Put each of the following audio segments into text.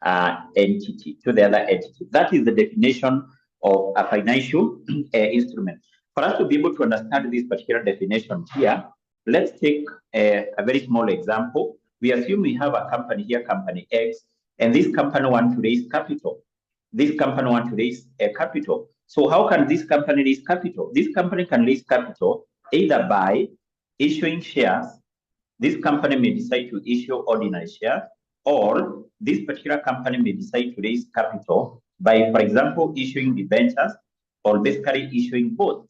entity, to the other entity. That is the definition of a financial instrument. For us to be able to understand this particular definition here, let's take a very small example. We assume we have a company here, company X, and this company wants to raise capital. This company wants to raise capital. So how can this company raise capital? This company can raise capital either by issuing shares. This company may decide to issue ordinary shares, or this particular company may decide to raise capital by, for example, issuing debentures, or basically issuing both.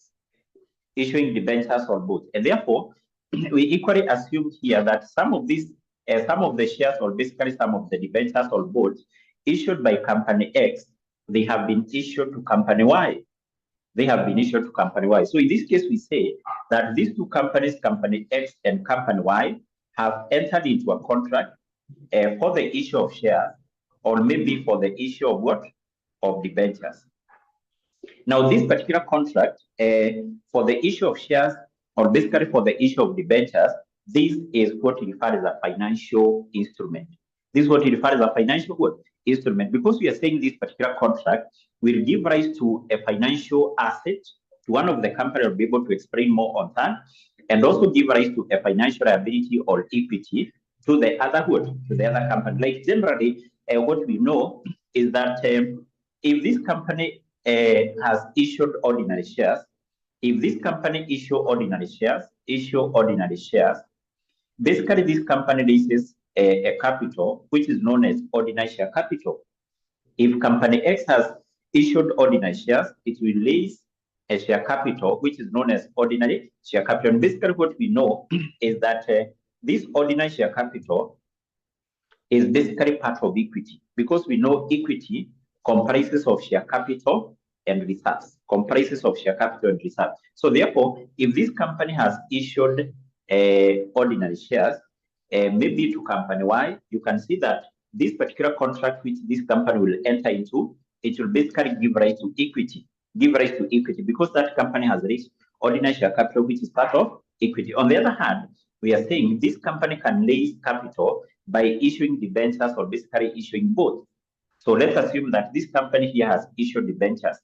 Issuing debentures or both. And therefore, we equally assume here that some of these, some of the shares, or basically some of the debentures or bonds issued by company X, they have been issued to company Y. They have been issued to company Y. So in this case, we say that these two companies, company X and company Y, have entered into a contract for the issue of shares, or maybe for the issue of what? Of debentures. Now, this particular contract for the issue of shares, or basically for the issue of debentures, this is what we refer as a financial instrument. This is what we refer as a financial instrument, because we are saying this particular contract will give rise to a financial asset to one of the company. Will be able to explain more on that, and also give rise to a financial liability or equity to the other to the other company. Like generally, what we know is that if this company has issued ordinary shares, if this company issue ordinary shares, basically this company raises a capital which is known as ordinary share capital. If company X has issued ordinary shares, it will raise a share capital which is known as ordinary share capital. And basically what we know is that this ordinary share capital is basically part of equity, because we know equity comprises of share capital and reserves, So therefore, if this company has issued ordinary shares, maybe to company Y, you can see that this particular contract which this company will enter into, it will basically give rise to equity, because that company has raised ordinary share capital, which is part of equity. On the other hand, we are saying this company can raise capital by issuing debentures, or basically issuing both. So let's assume that this company here has issued debentures.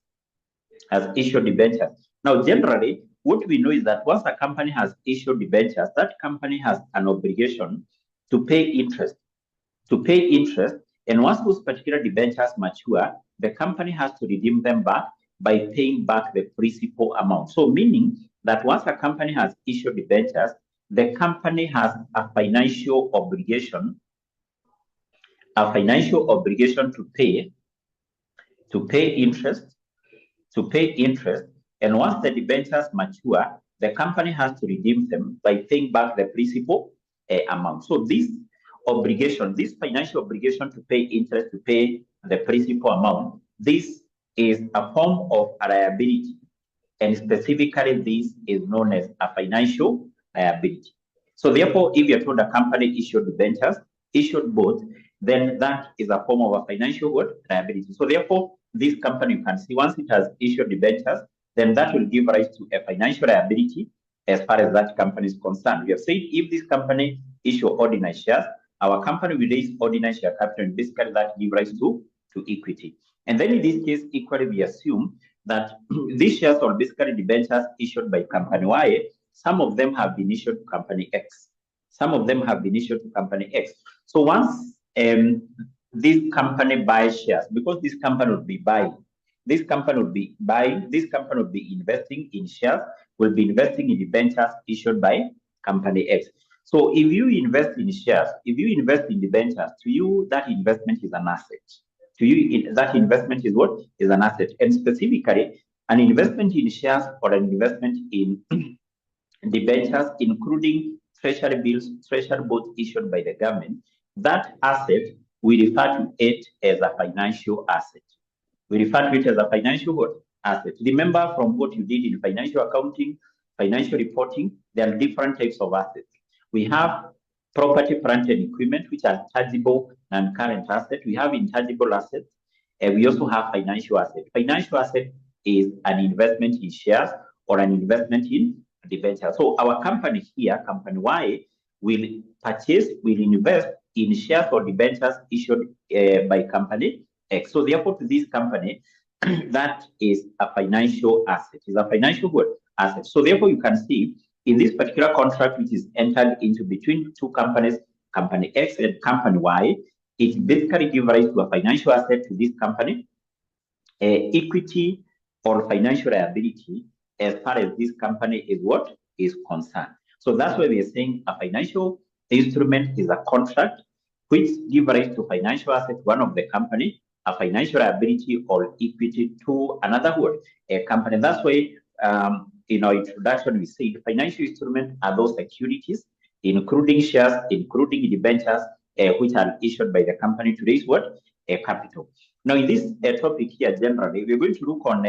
Now, generally, what we know is that once a company has issued debentures, that company has an obligation to pay interest. And once those particular debentures mature, the company has to redeem them back by paying back the principal amount. So meaning that once a company has issued debentures, the company has a financial obligation to pay interest. And once the debentures mature, the company has to redeem them by paying back the principal amount. So this obligation, this financial obligation to pay interest, to pay the principal amount, this is a form of a liability. And specifically, this is known as a financial liability. So therefore, if you're told a company issued debentures, issued both, then that is a form of a financial liability. So therefore, this company, you can see, once it has issued debentures, then that will give rise to a financial liability as far as that company is concerned. We have said if this company issue ordinary shares, our company will raise ordinary share capital, and basically that give rise to equity. And then in this case, equally, we assume that these shares, or basically debentures issued by company Y, some of them have been issued to company X. So once this company buys shares, because this company will be buying, this company will be investing in shares, will be investing in debentures issued by company X. So if you invest in shares, if you invest in debentures, to you, that investment is an asset. To you, that investment is what? Is an asset. And specifically, an investment in shares or an investment in debentures, including treasury bills, treasury bonds issued by the government, that asset, we refer to it as a financial asset. Remember from what you did in financial accounting, financial reporting, there are different types of assets. We have property, plant, and equipment, which are tangible and current assets. We have intangible assets, and we also have financial assets. Financial asset is an investment in shares or an investment in debentures. So our company here, company Y, will invest in shares or debentures issued by company X. So therefore, to this company, that is a financial asset. Is a financial good asset. So therefore, you can see in this particular contract, which is entered into between two companies, company X and company Y, it basically gives rise to a financial asset to this company, equity or financial liability as far as this company is what is concerned. So that's why we are saying a financial instrument is a contract which gives rise to financial asset one of the company, a financial liability or equity to another word, a company. That's why in our introduction we said financial instruments are those securities, including shares, including debentures, which are issued by the company. Today's what? A capital. Now, in this topic here, generally, we're going to look on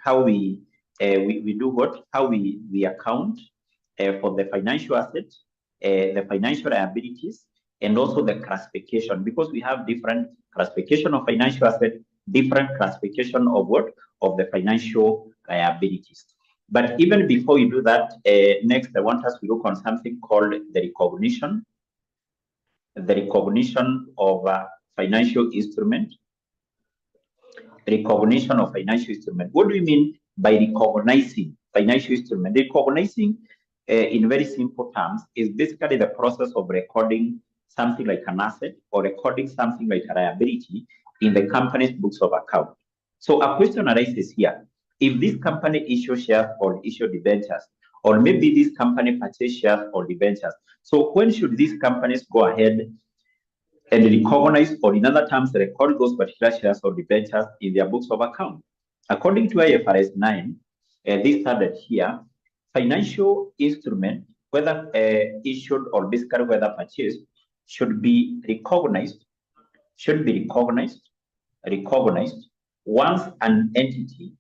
how we do what? How we account for the financial assets, the financial liabilities, and also the classification, because we have different classification of financial assets, different classification of what? Of the financial liabilities. But even before we do that, next I want us to look on something called the recognition of financial instrument. Recognition of financial instrument. What do we mean by recognizing financial instrument? Recognizing, in very simple terms, is basically the process of recording something like an asset or recording something like a liability in the company's books of account. So a question arises here. If this company issues shares or issue debentures, or maybe this company purchase shares or debentures, so when should these companies go ahead and recognize, or in other terms, record those particular shares or debentures in their books of account? According to IFRS 9, this started here, financial instrument, whether issued or basically whether purchased, should be recognized once an entity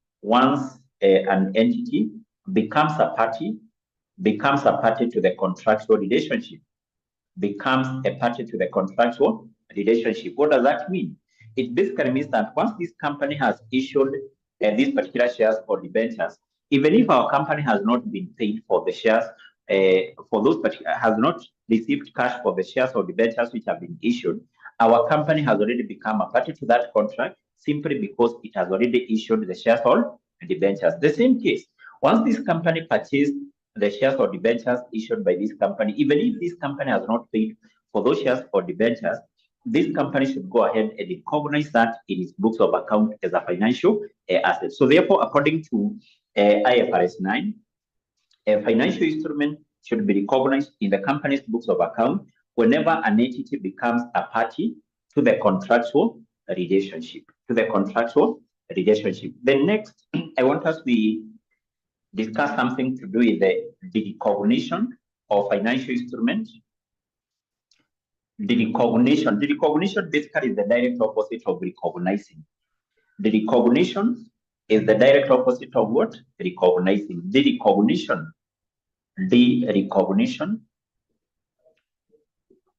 becomes a party to the contractual relationship. What does that mean? It basically means that once this company has issued these particular shares or debentures, even if our company has not been paid for the shares, has not received cash for the shares or debentures which have been issued, our company has already become a party to that contract simply because it has already issued the shares or debentures. The same case, once this company purchased the shares or debentures issued by this company, even if this company has not paid for those shares or debentures, this company should go ahead and recognize that in its books of account as a financial asset. So therefore, according to IFRS 9, a financial instrument should be recognized in the company's books of account whenever an entity becomes a party to the contractual relationship. Then next, I want us to discuss something to do with the recognition of financial instruments. The recognition basically is the direct opposite of recognizing. The recognition is the direct opposite of what? Recognizing. The recognition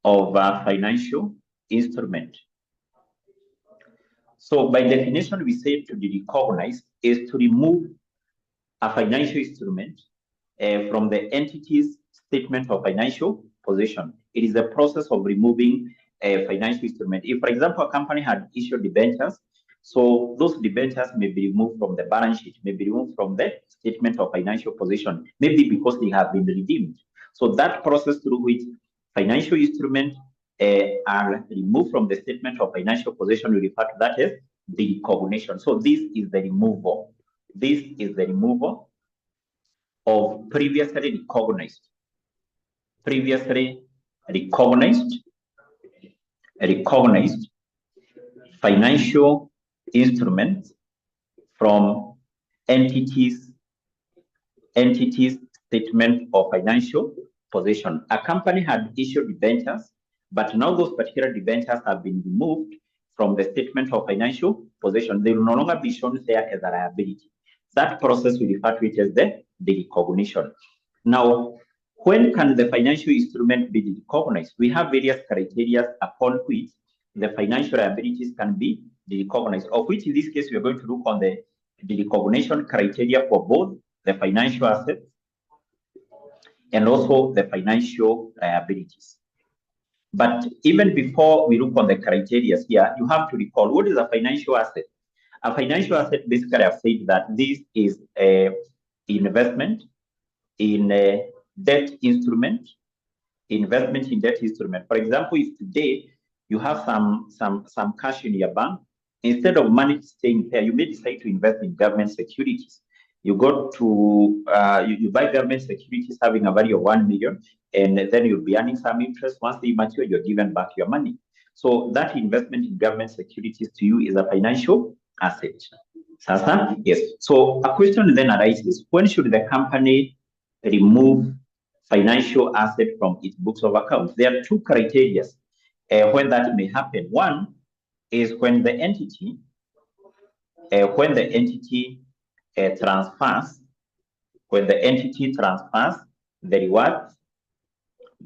of a financial instrument. So by definition, we say to be recognized is to remove a financial instrument from the entity's statement of financial position. It is a process of removing a financial instrument. If, for example, a company had issued debentures, so those debentures may be removed from the balance sheet, may be removed from the statement of financial position, maybe because they have been redeemed. So that process through which financial instruments are removed from the statement of financial position, we refer to that as the recognition. So this is the removal. This is the removal of previously recognized financial instruments from entities statement of financial position. A company had issued debentures, but now those particular debentures have been removed from the statement of financial position. They will no longer be shown there as a liability. That process we refer to it as the recognition. Now, when can the financial instrument be recognized? We have various criteria upon which the financial liabilities can be recognized, of which in this case we are going to look on the recognition criteria for both the financial assets and also the financial liabilities. But even before we look on the criteria here, you have to recall what is a financial asset. A financial asset, basically, I've said that this is a investment in a debt instrument, investment in debt instrument. For example, if today you have some cash in your bank, instead of money staying there, you may decide to invest in government securities. You go to you buy government securities having a value of 1 million, and then you'll be earning some interest. Once they mature, you're given back your money. So that investment in government securities to you is a financial asset. Sasa, yes. So a question then arises: when should the company remove financial asset from its books of accounts? There are two criteria when that may happen. One is when the entity transfers the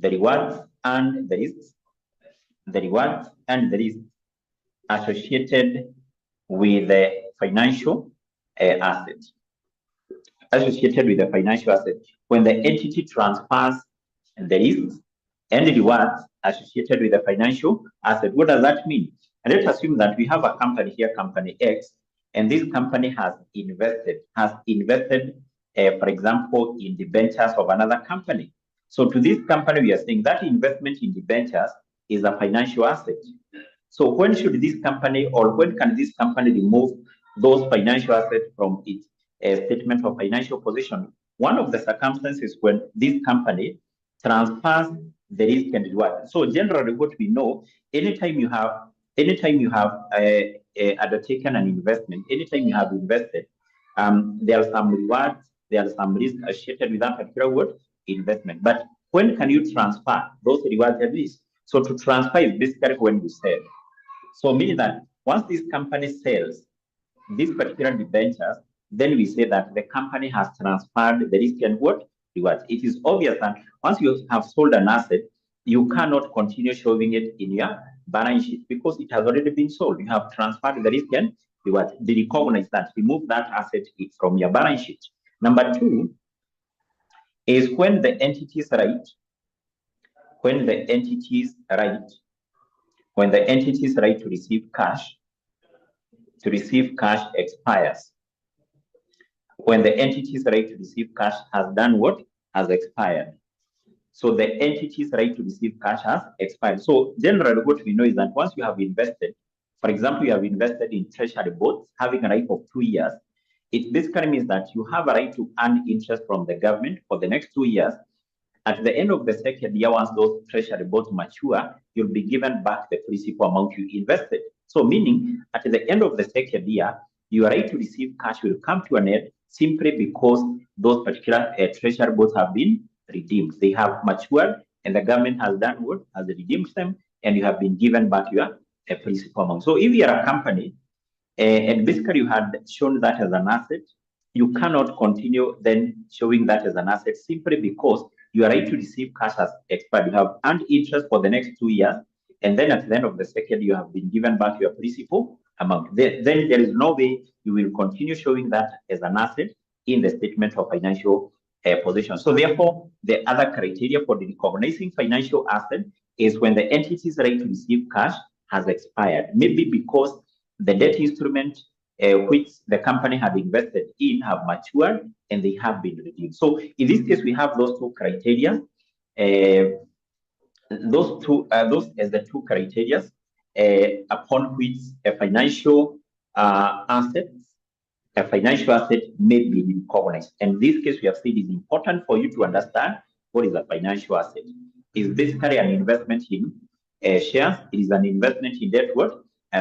rewards and the risks associated with the financial asset. When the entity transfers the risks and the rewards associated with the financial asset. What does that mean? And let's assume that we have a company here, company X, and this company has invested, for example, in the ventures of another company. So to this company, we are saying that investment in the ventures is a financial asset. So when should this company, or when can this company remove those financial assets from its statement of financial position? One of the circumstances when this company transfers the risk and reward. So generally, what we know, anytime you have undertaken an investment, anytime you have invested, there are some rewards, there are some risks associated with that particular investment. But when can you transfer those rewards and risks? So to transfer is basically when you sell. So meaning that once this company sells this particular debentures, then we say that the company has transferred the risk and rewards. It is obvious that once you have sold an asset, you cannot continue showing it in your balance sheet because it has already been sold. You have transferred the risk and rewards. They recognize that, remove that asset from your balance sheet. Number two is when the entity's right to receive cash expires. When the entity's right to receive cash has done what? Has expired. So the entity's right to receive cash has expired. So generally what we know is that once you have invested, for example, you have invested in treasury bonds having a life of 2 years, it basically means that you have a right to earn interest from the government for the next 2 years. At the end of the second year, once those treasury bonds mature, you'll be given back the principal amount you invested. So meaning at the end of the second year, your right to receive cash will come to an end simply because those particular treasury bonds have been redeemed. They have matured and the government has done what? Has redeemed them, and you have been given back your principal amount. So if you're a company and basically you had shown that as an asset, you cannot continue then showing that as an asset simply because your right to receive cash has expired. You have earned interest for the next 2 years, and then at the end of the second, you have been given back your principal amount. Then there is no way you will continue showing that as an asset in the statement of financial position. So therefore, the other criteria for recognizing financial asset is when the entity's right to receive cash has expired, maybe because the debt instrument which the company had invested in have matured and they have been redeemed. So in this case, we have those two criteria. Those as the two criteria upon which a financial asset may be recognized. And in this case, we have said it's important for you to understand what is a financial asset. It's basically an investment in shares. It is an investment in debt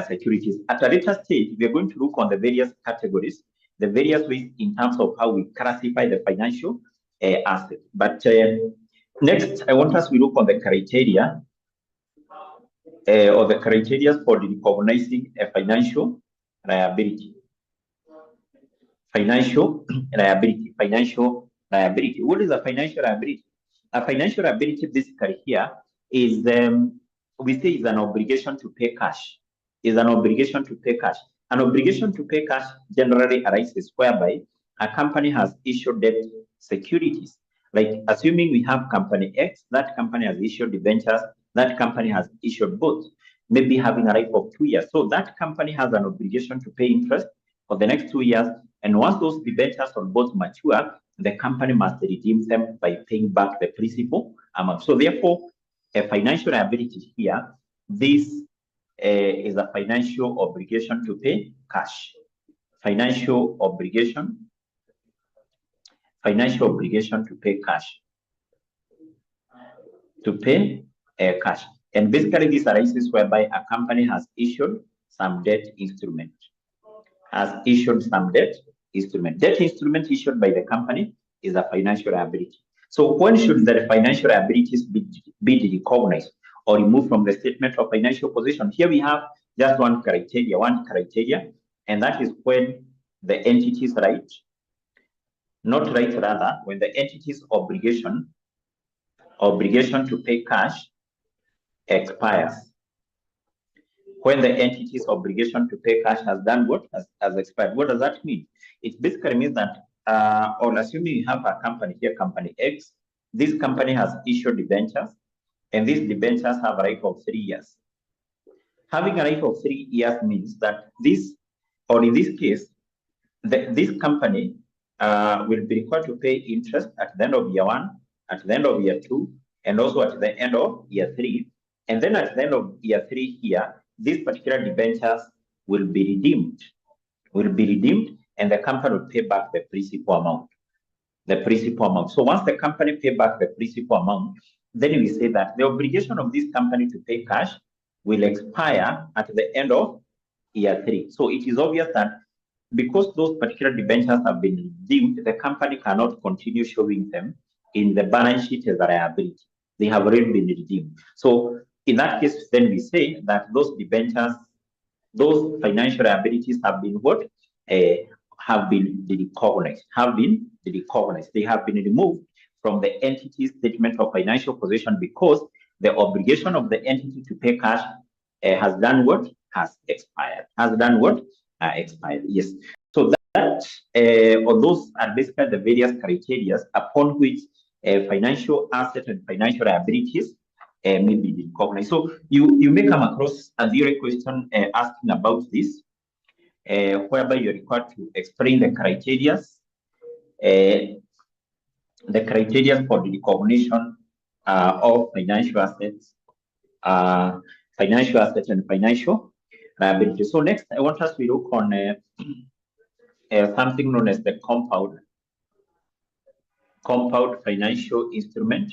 securities. At a later stage, we are going to look on the various categories, the various ways in terms of how we classify the financial asset. But next, I want us to look on the criteria or the criteria for recognizing a financial liability. Financial liability. What is a financial liability? A financial liability basically here is, we say, is an obligation to pay cash. An obligation to pay cash generally arises whereby a company has issued debt securities. Like assuming we have company X, that company has issued debentures that company has issued both, maybe having a life of 2 years. So that company has an obligation to pay interest for the next 2 years. And once those debentures on both mature, the company must redeem them by paying back the principal amount. So therefore, a financial liability here, this is a financial obligation to pay cash. Financial obligation to pay cash. Cash. And basically, this arises whereby a company has issued some debt instrument. Debt instrument issued by the company is a financial liability. So when should the financial liabilities be recognized or removed from the statement of financial position? Here we have just one criteria, and that is when the entity's when the entity's obligation to pay cash expires. When the entity's obligation to pay cash has done what? Has expired. What does that mean? It basically means that, or assuming you have a company here, company X, this company has issued debentures, and these debentures have a life of 3 years. Having a life of 3 years means that this, or in this case, this company will be required to pay interest at the end of year 1, at the end of year 2, and also at the end of year 3. And then at the end of year 3 here, these particular debentures will be redeemed. And the company will pay back the principal amount. So once the company pay back the principal amount, then we say that the obligation of this company to pay cash will expire at the end of year 3. So it is obvious that because those particular debentures have been redeemed, the company cannot continue showing them in the balance sheet as a liability. They have already been redeemed. So in that case, then we say that those debentures, those financial liabilities have been what? Have been recognized. They have been removed from the entity's statement of financial position because the obligation of the entity to pay cash has done what? Has expired. Expired. Yes. So that, or those are basically the various criteria upon which financial assets and financial liabilities may be recognized. So you may come across a direct question asking about this, whereby you're required to explain the criteria for the recognition of financial assets and financial liabilities. So next, I want us to look on something known as the compound financial instrument.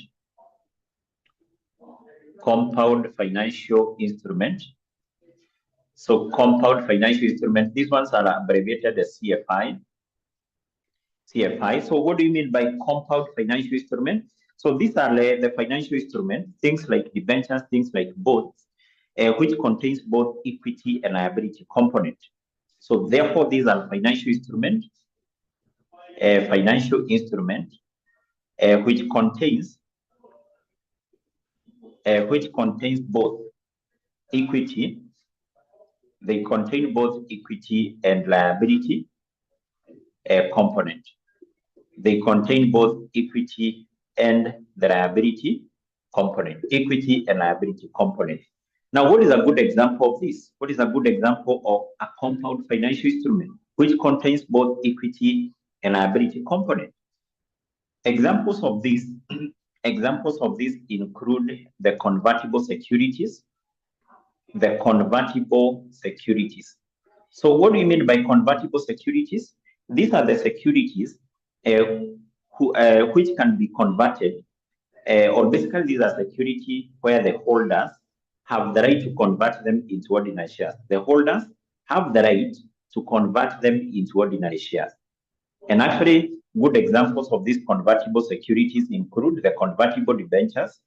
So compound financial instrument, these ones are abbreviated as CFI. So what do you mean by compound financial instrument? So these are the financial instruments, things like debentures, things like bonds, which contains both equity and liability component. So therefore, these are financial instrument, which contains both equity. They contain both equity and liability component. They contain both equity and the liability component. Now, what is a good example of this? What is a good example of a compound financial instrument which contains both equity and liability component? Examples of this include the convertible securities. So what do you mean by convertible securities? These are the securities which can be converted, or basically these are security where the holders have the right to convert them into ordinary shares. The holders have the right to convert them into ordinary shares. And actually, good examples of these convertible securities include the convertible debentures,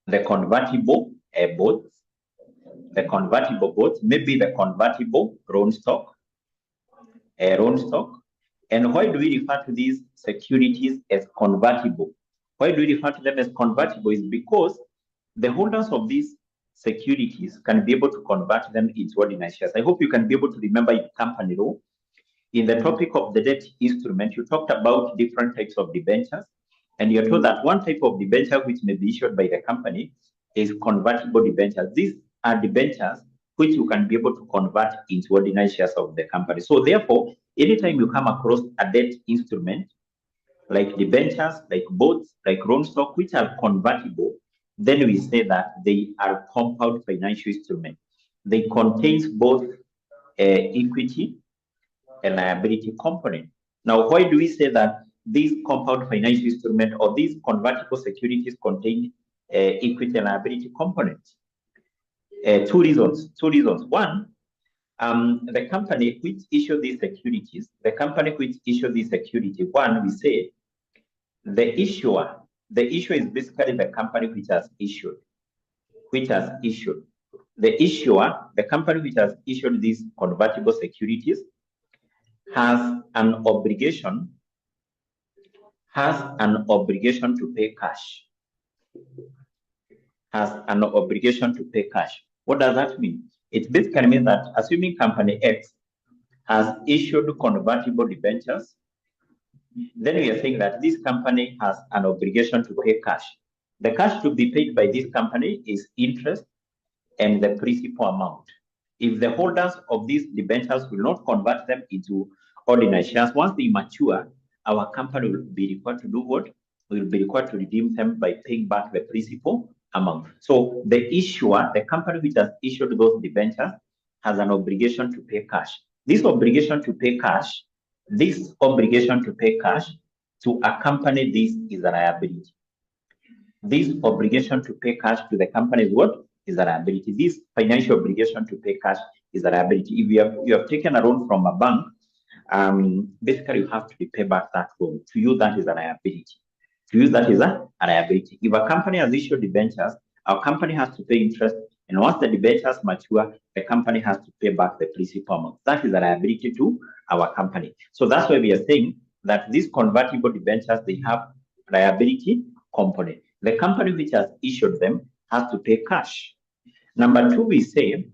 the convertible bonds, maybe the convertible loan stock. And why do we refer to these securities as convertible? Why do we refer to them as convertible? Is because the holders of these securities can be able to convert them into ordinary shares. I hope you can be able to remember in company law. In the topic of the debt instrument, you talked about different types of debentures. And you're told that one type of debenture which may be issued by the company is convertible debentures. These are debentures which you can be able to convert into ordinary shares of the company. So therefore, anytime you come across a debt instrument, like debentures, like bonds, like loan stock, which are convertible, then we say that they are compound financial instruments. They contain both equity and liability component. Now, why do we say that these compound financial instruments or these convertible securities contain equity and liability components? Two reasons. One, the company which issue these securities, one, we say the issuer is basically the company which has issued. The issuer, the company which has issued these convertible securities, has an obligation to pay cash. What does that mean? It basically means that assuming company X has issued convertible debentures, then we are saying that this company has an obligation to pay cash. The cash to be paid by this company is interest and the principal amount. If the holders of these debentures will not convert them into ordinary shares, once they mature, our company will be required to do what? We will be required to redeem them by paying back the principal amount. So the issuer, the company which has issued those debentures, has an obligation to pay cash. This obligation to pay cash to accompany this is a liability. This obligation to pay cash to the company is what? Is a liability. This financial obligation to pay cash is a liability. If you have taken a loan from a bank, basically you have to repay back that loan. To you, that is a liability. If a company has issued debentures, our company has to pay interest, and once the debentures mature, the company has to pay back the principal amount. That is a liability to our company. So that's why we are saying that these convertible debentures, they have liability component. The company which has issued them has to pay cash. Number two, we say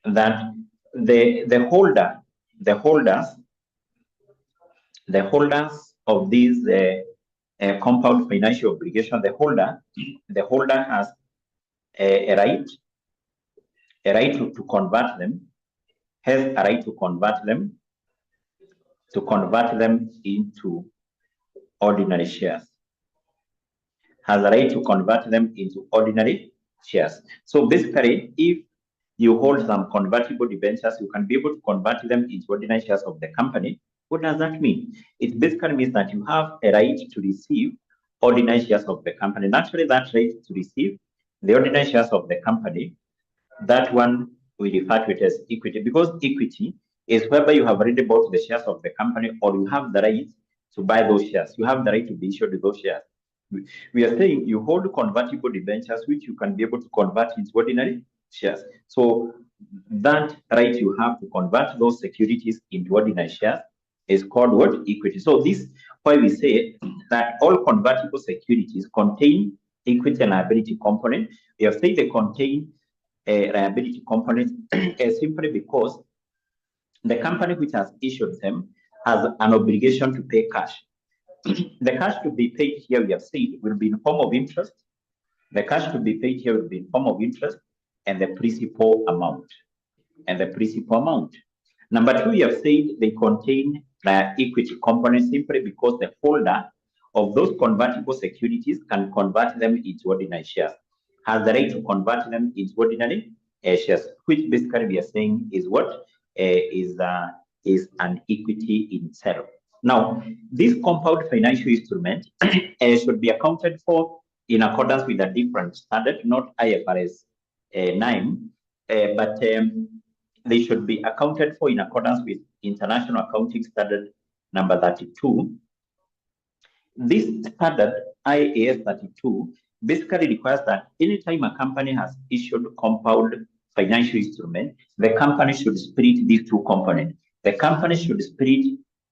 that the holders of these compound financial obligation, the holder has a right to convert them, into ordinary shares. So basically, if you hold some convertible debentures, you can be able to convert them into ordinary shares of the company. What does that mean? It basically means that you have a right to receive ordinary shares of the company. Naturally, that right to receive the ordinary shares of the company, that one we refer to it as equity, because equity is whereby you have already bought the shares of the company, or you have the right to buy those shares. You have the right to be issued those shares. We are saying you hold convertible debentures, which you can be able to convert into ordinary shares. So that right you have to convert those securities into ordinary shares is called what? Equity. So this is why we say that all convertible securities contain equity and liability component. We have said they contain a liability component simply because the company which has issued them has an obligation to pay cash. The cash to be paid here, we have said, will be in form of interest. The cash to be paid here will be in form of interest and the principal amount. Number two, we have said they contain equity components simply because the holder of those convertible securities can convert them into ordinary shares, has the right to convert them into ordinary shares, which basically we are saying is what? Is an equity in itself. Now, this compound financial instrument should be accounted for in accordance with a different standard, not IFRS 9, but they should be accounted for in accordance with International Accounting Standard number 32. This standard, IAS 32, basically requires that anytime a company has issued compound financial instrument, the company should split these two components. The company should split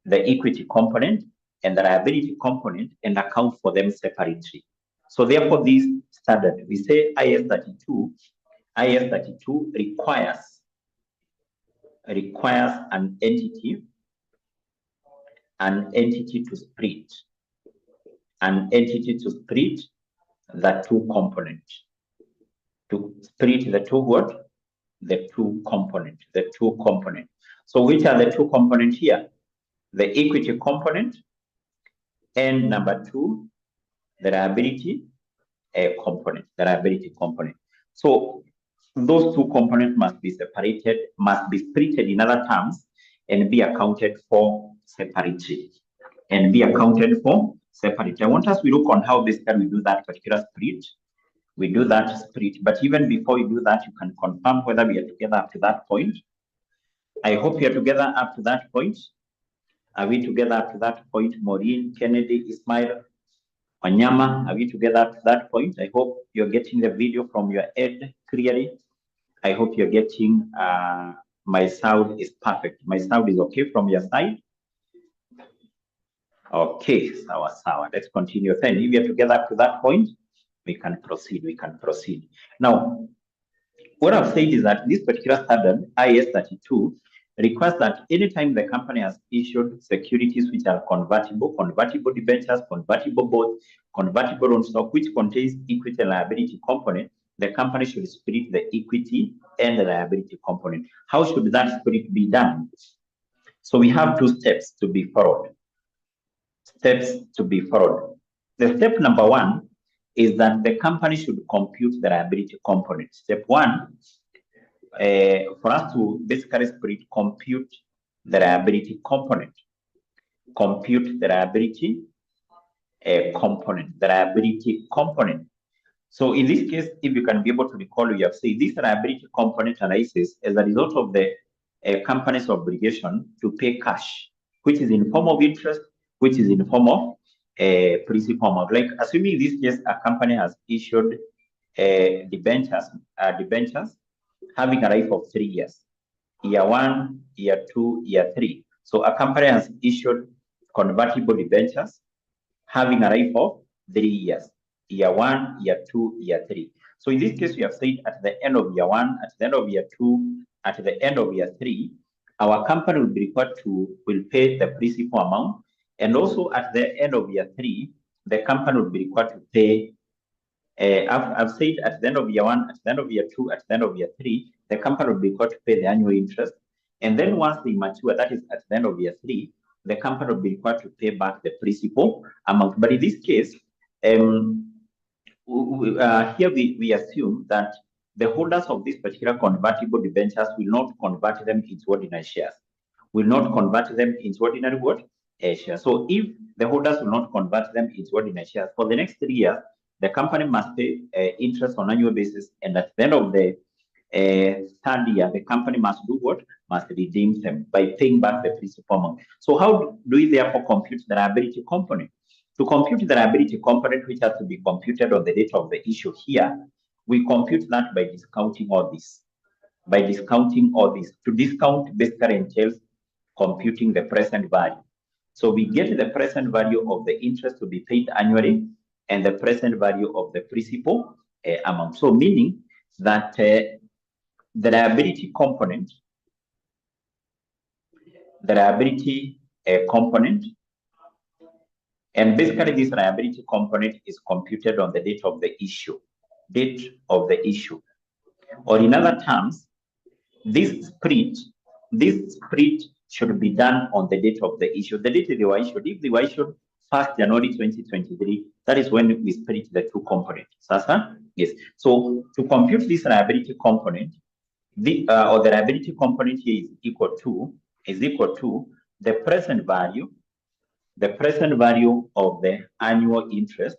the equity component and the liability component and account for them separately. So therefore, this standard, we say IAS 32 requires an entity to split an entity to split the two components. To split the two what? The two component. So which are the two components here? The equity component, and number two, the liability component. So those two components must be separated, must be split in other terms, and be accounted for separately. I want us to look on how basically we do that particular split. We do that split, but even before you do that, you can confirm whether we are together up to that point. I hope you are together up to that point. Are we together up to that point? Maureen, Kennedy, Ismail, Wanyama, are we together up to that point? I hope you're getting the video from your end clearly. I hope you're getting, my sound is perfect. My sound is okay from your side? Okay, sawa. Let's continue then. If you're together up to that point, we can proceed. Now, what I've said is that this particular standard, IAS 32, requires that anytime the company has issued securities which are convertible debentures, convertible bonds, convertible on stock, which contains equity and liability component, the company should split the equity and the liability component. How should that split be done? So we have two steps to be followed. The step number one is that the company should compute the liability component. Step one, for us to basically compute the liability component. So in this case, if you can be able to recall, you have said this liability component arises as a result of the company's obligation to pay cash, which is in form of interest, which is in form of principal amount. Like assuming in this case, a company has issued debentures having a life of 3 years, year 1, year 2, year 3. So a company has issued convertible debentures having a life of 3 years, year 1, year 2, year 3. So in this case, we have said at the end of year 1, at the end of year 2, at the end of year 3, our company will be required will pay the principal amount, and also at the end of year 3, the company will be required to pay. I've said at the end of year 1, at the end of year 2, at the end of year 3, the company will be required to pay the annual interest. And then once they mature, that is at the end of year 3, the company will be required to pay back the principal amount. But in this case, here we assume that the holders of this particular convertible debentures will not convert them into ordinary shares. Shares. So if the holders will not convert them into ordinary shares, for the next 3 years, the company must pay interest on annual basis, and at the end of the third year, the company must do what? Must redeem them by paying back the principal amount. So how do we therefore compute the liability component? To compute the liability component, which has to be computed on the date of the issue here, we compute that by discounting all this. To discount basically entails computing the present value. So we get the present value of the interest to be paid annually and the present value of the principal amount. So meaning that the liability component, and basically this liability component is computed on the date of the issue. Or in other terms, this split should be done on the date of the issue. The date they were issued, if they were issued 1st January 2023, that is when we split the two components. Sasa? Yes. So to compute this liability component, the liability component here is equal to the present value of the annual interest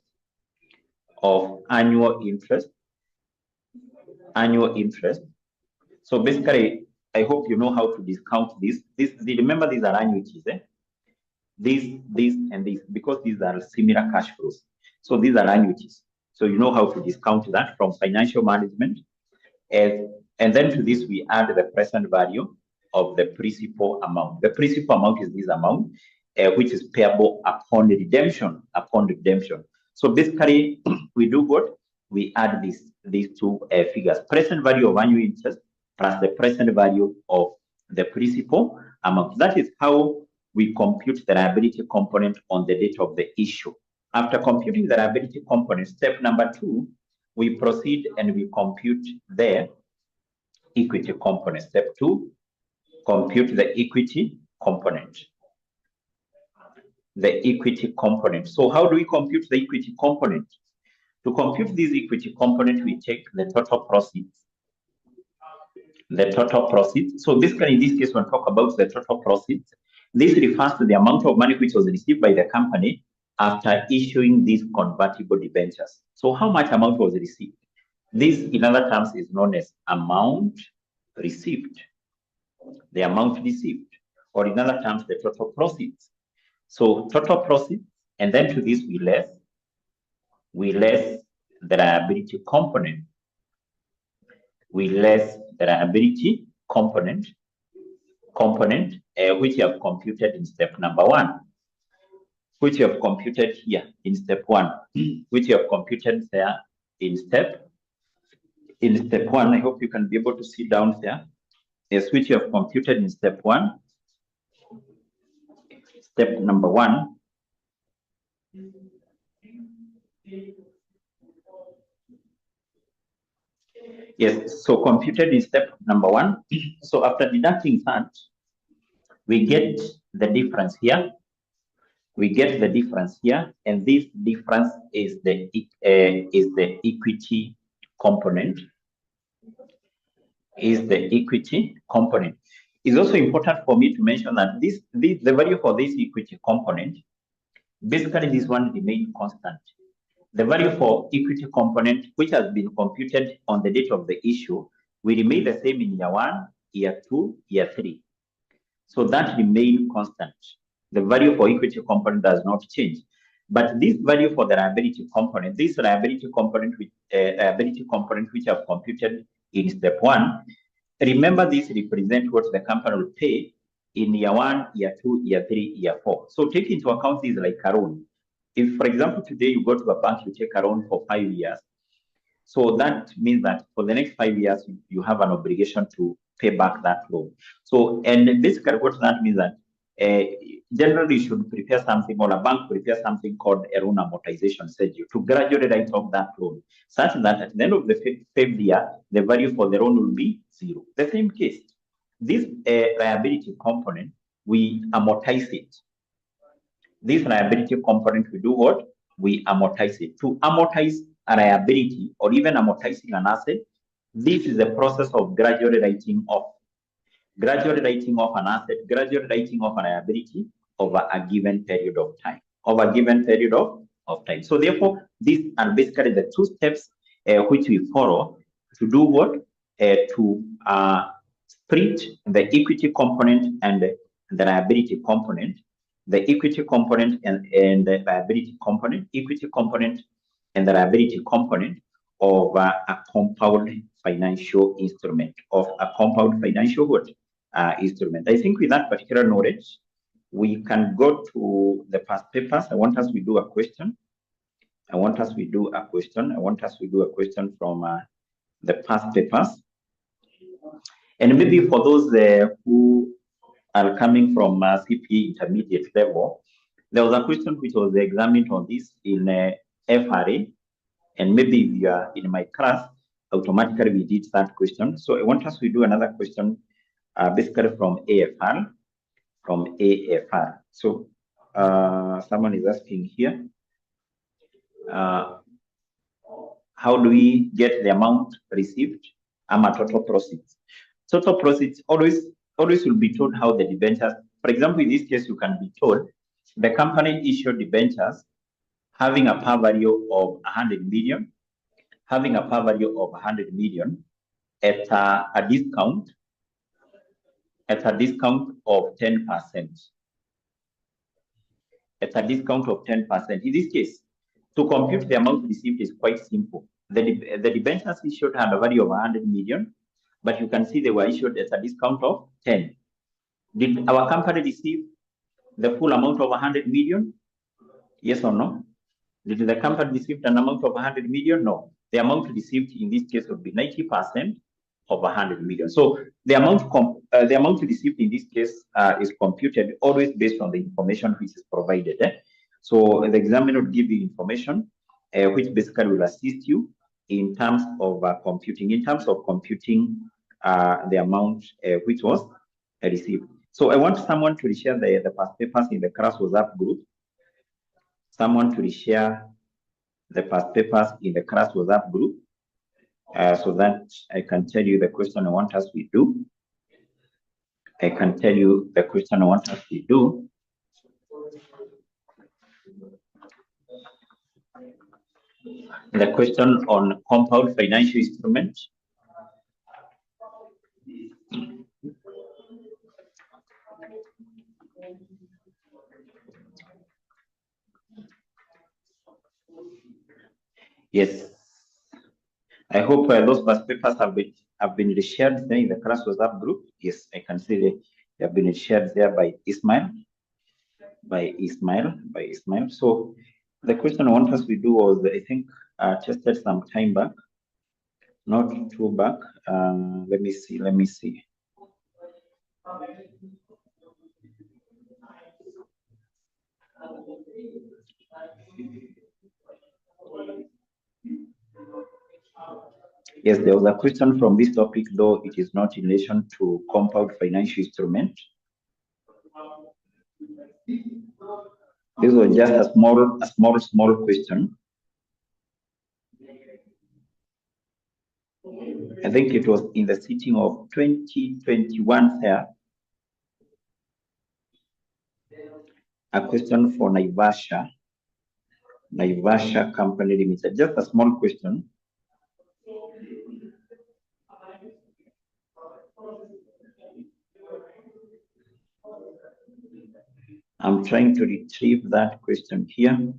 So basically, I hope you know how to discount this. Remember, these are annuities, this and this, because these are similar cash flows. So these are annuities. So you know how to discount that from financial management. And then to this, we add the present value of the principal amount. The principal amount is this amount, which is payable upon redemption. So basically, we do what? We add these two figures: present value of annual interest plus the present value of the principal amount. That is how we compute the liability component on the date of the issue. After computing the liability component, step number 2, we proceed and we compute the equity component. Step 2, compute the equity component. The equity component. So how do we compute the equity component? To compute this equity component, we take the total proceeds. The total proceeds. So basically, in this case, when we talk about the total proceeds, this refers to the amount of money which was received by the company after issuing these convertible debentures. So how much amount was received? This, in other terms, is known as amount received. The amount received, or in other terms, the total proceeds. So total proceeds, and then to this we less the liability component. We less the liability component, which you have computed in step number 1, which you have computed here in step 1, which you have computed there in step 1. I hope you can be able to see down there. Yes, which you have computed in step 1. Step number 1. Yes, so computed in step number 1. So after deducting that, we get the difference here. We get the difference here, and this difference is the equity component. Is the equity component. It's also important for me to mention that the value for this equity component, basically this one remains constant. The value for equity component, which has been computed on the date of the issue, will remain the same in year 1, year 2, year 3. So that remains constant. The value for equity component does not change. But this value for the liability component, this liability component which I've computed in step 1, remember this represents what the company will pay in year 1, year 2, year 3, year 4. So take into account this like a loan. If, for example, today you go to a bank, you take a loan for 5 years. So that means that for the next 5 years, you have an obligation to pay back that loan. So, and basically what that means that generally you should prepare something, or a bank prepare something called a loan amortization schedule to gradually write off that loan, such that at the end of the 5th year, the value for the loan will be 0. The same case, this liability component, we amortize it. This liability component, we do what? We amortize it. To amortize a liability or even amortizing an asset, this is the process of gradually writing off. Gradually writing off an asset, gradually writing off a liability over a given period of time. Over a given period of time. So therefore, these are basically the 2 steps which we follow to do what? To split the equity component and the liability component. The equity component and the liability component, equity component and the liability component of a compound financial instrument, instrument. I think with that particular knowledge, we can go to the past papers. I want us to do a question. from the past papers. And maybe for those who are coming from CPA intermediate level, there was a question which was examined on this in FRA, and maybe if you are in my class, automatically we did that question. So I want us to do another question, basically from AFR. So someone is asking here, how do we get the amount received? Total proceeds. Total proceeds always will be told how the debentures. For example, in this case, you can be told the company issued debentures having a par value of 100 million, at a discount of 10%. At a discount of 10%. In this case, to compute the amount received is quite simple. The debentures issued had a value of 100 million, but you can see they were issued at a discount of 10. Did our company receive the full amount of 100 million? Yes or no? Did the company receive an amount of 100 million? No. The amount received in this case would be 90% of 100 million. So the amount received in this case is computed always based on the information which is provided. So the examiner will give you information which basically will assist you in terms of computing the amount which was received. So I want someone to share the past papers in the class WhatsApp group. Someone to share the past papers in the class WhatsApp group so that I can tell you the question I want us to do. I can tell you the question I want us to do. The question on compound financial instruments. Yes, I hope those past papers have been shared there in the class WhatsApp group. Yes, I can see they have been shared there by Ismail. So the question I want us to do was, I think, tested some time back, not too back. Let me see. Yes, there was a question from this topic, though it is not in relation to compound financial instrument. This was just a small question. I think it was in the sitting of 2021 there. A question for Naivasha Company Limited. Just a small question. I'm trying to retrieve that question here.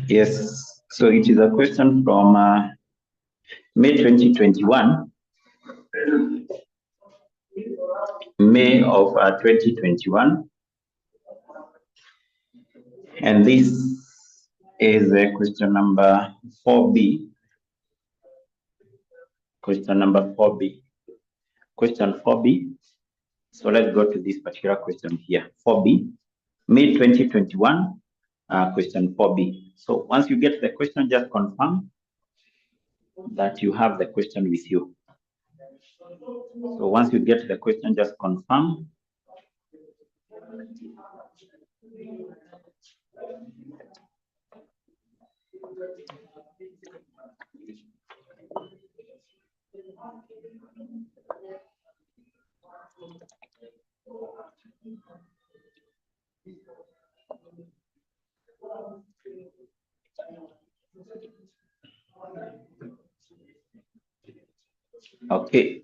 Yes, so it is a question from May 2021. May of 2021. And this is question number 4B. Question number 4B. Question 4B. So let's go to this particular question here. 4B, May 2021, question 4B. So once you get the question, just confirm that you have the question with you. So once you get the question, just confirm. Okay,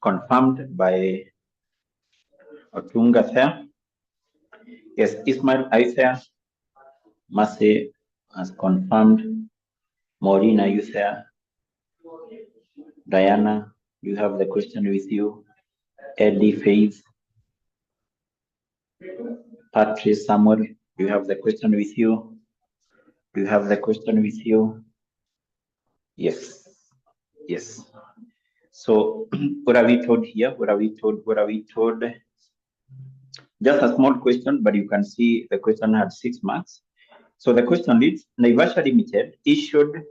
confirmed by Otunga there. Yes, Ismail Aither, Mase has confirmed. Maureen, are you there? Diana, you have the question with you. Eddie, Faith, Patrice, Samuel, you have the question with you. Do you have the question with you? Yes. Yes. So what are we told here? What are we told? Just a small question, but you can see the question had 6 marks. So the question reads, Naivasha Limited issued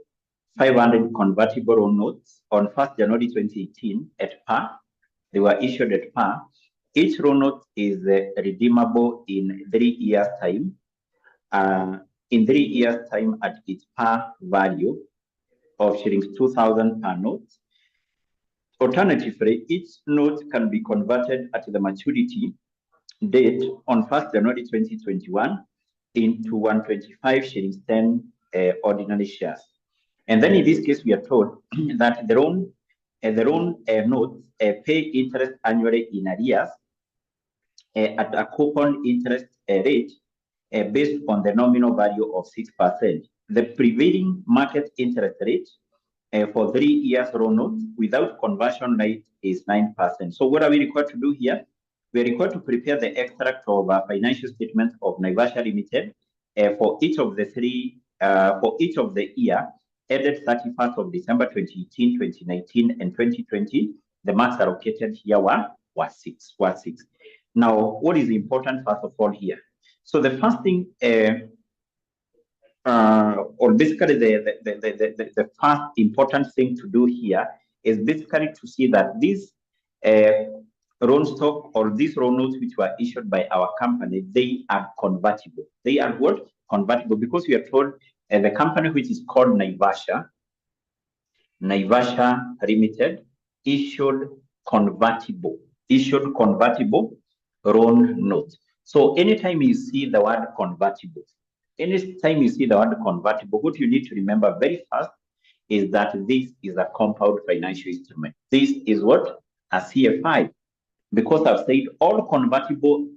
500 convertible notes on 1st January 2018 at par They were issued at par. Each raw note is redeemable in 3 years' time. In 3 years' time at its par value of shillings 2,000 per note. Alternatively, each note can be converted at the maturity date on 1st January 2021 into 125 shillings 10 ordinary shares. And then in this case, we are told that their own notes pay interest annually in arrears at a coupon interest rate based on the nominal value of 6%. The prevailing market interest rate for 3 years raw notes without conversion rate is 9%. So what are we required to do here? We are required to prepare the extract of a financial statement of 𝐼𝐍 Limited for each of the year ended 31st of December 2018, 2019, and 2020. The marks allocated here were 6. Now, what is important first of all here? So the first thing, or basically the first important thing to do here is basically to see that these loan stock or these raw notes which were issued by our company, they are convertible. They are what? Convertible, because we are told the company which is called 𝐼𝐍 Limited issued convertible loan notes. So anytime you see the word convertible, what you need to remember very fast is that this is a compound financial instrument. This is what? A CFI. Because I've said all convertible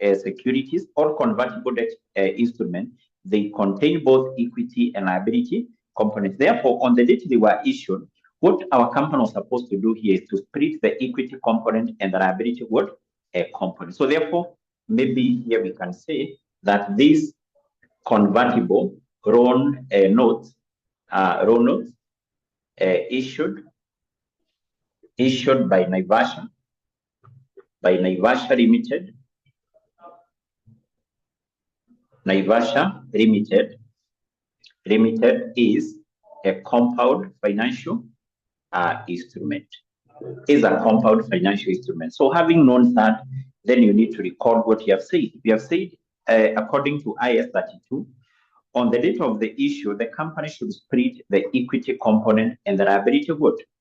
securities, all convertible debt instruments, they contain both equity and liability components. Therefore, on the date they were issued, what our company was supposed to do here is to split the equity component and the liability component. So therefore, maybe here we can say that these convertible loan notes issued by 𝐼𝐍 Limited. 𝐼𝐍 Limited is a compound financial instrument. So having known that, then you need to recall what you have said. We have said, according to IS 32, on the date of the issue, the company should split the equity component and the liability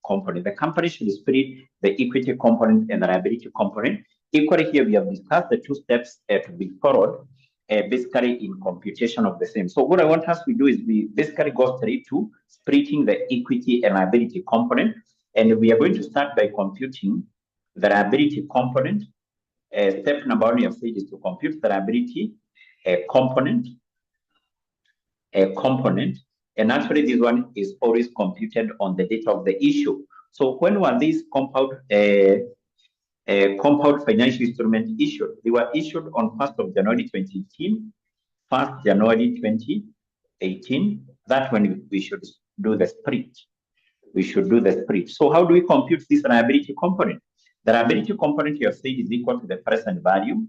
component. The company should split the equity component and the liability component. Equally here, we have discussed the 2 steps to be followed, basically in computation of the same. So what I want us to do is we basically go straight to splitting the equity and liability component. And we are going to start by computing the liability component. Step number 1 we have said is to compute the liability component. And actually this one is always computed on the date of the issue. So when were these compound financial instruments issued? They were issued on 1st of January 2018. 1st January 2018. That's when we should do the split. So how do we compute this liability component? The liability component you have said is equal to the present value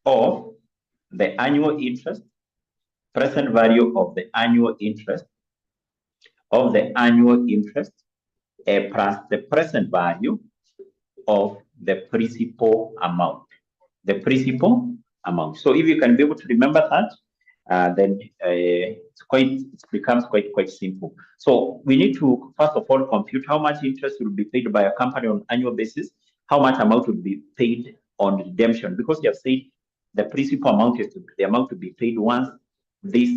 of the annual interest, present value of the annual interest plus the present value of the principal amount. So if you can be able to remember that, then it becomes quite simple. So we need to first of all compute how much interest will be paid by a company on annual basis, how much amount will be paid on redemption, because you have said the principal amount is the amount to be paid once this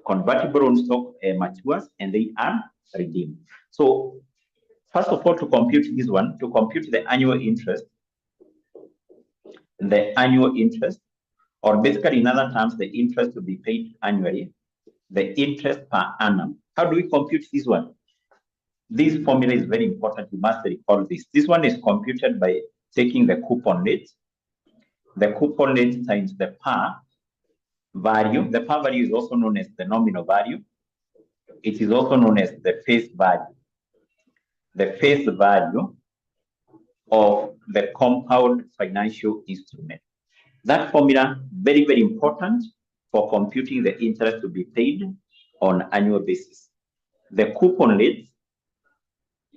convertible loan stock matures and they are redeemed. So first of all, to compute this one, to compute the annual interest, or basically in other terms, the interest to be paid annually, the interest per annum. How do we compute this one? This formula is very important. You must recall this. This one is computed by taking the coupon rate. The coupon rate times the par value. The par value is also known as the nominal value. It is also known as the face value. The face value of the compound financial instrument. That formula, very, very important for computing the interest to be paid on annual basis. The coupon rate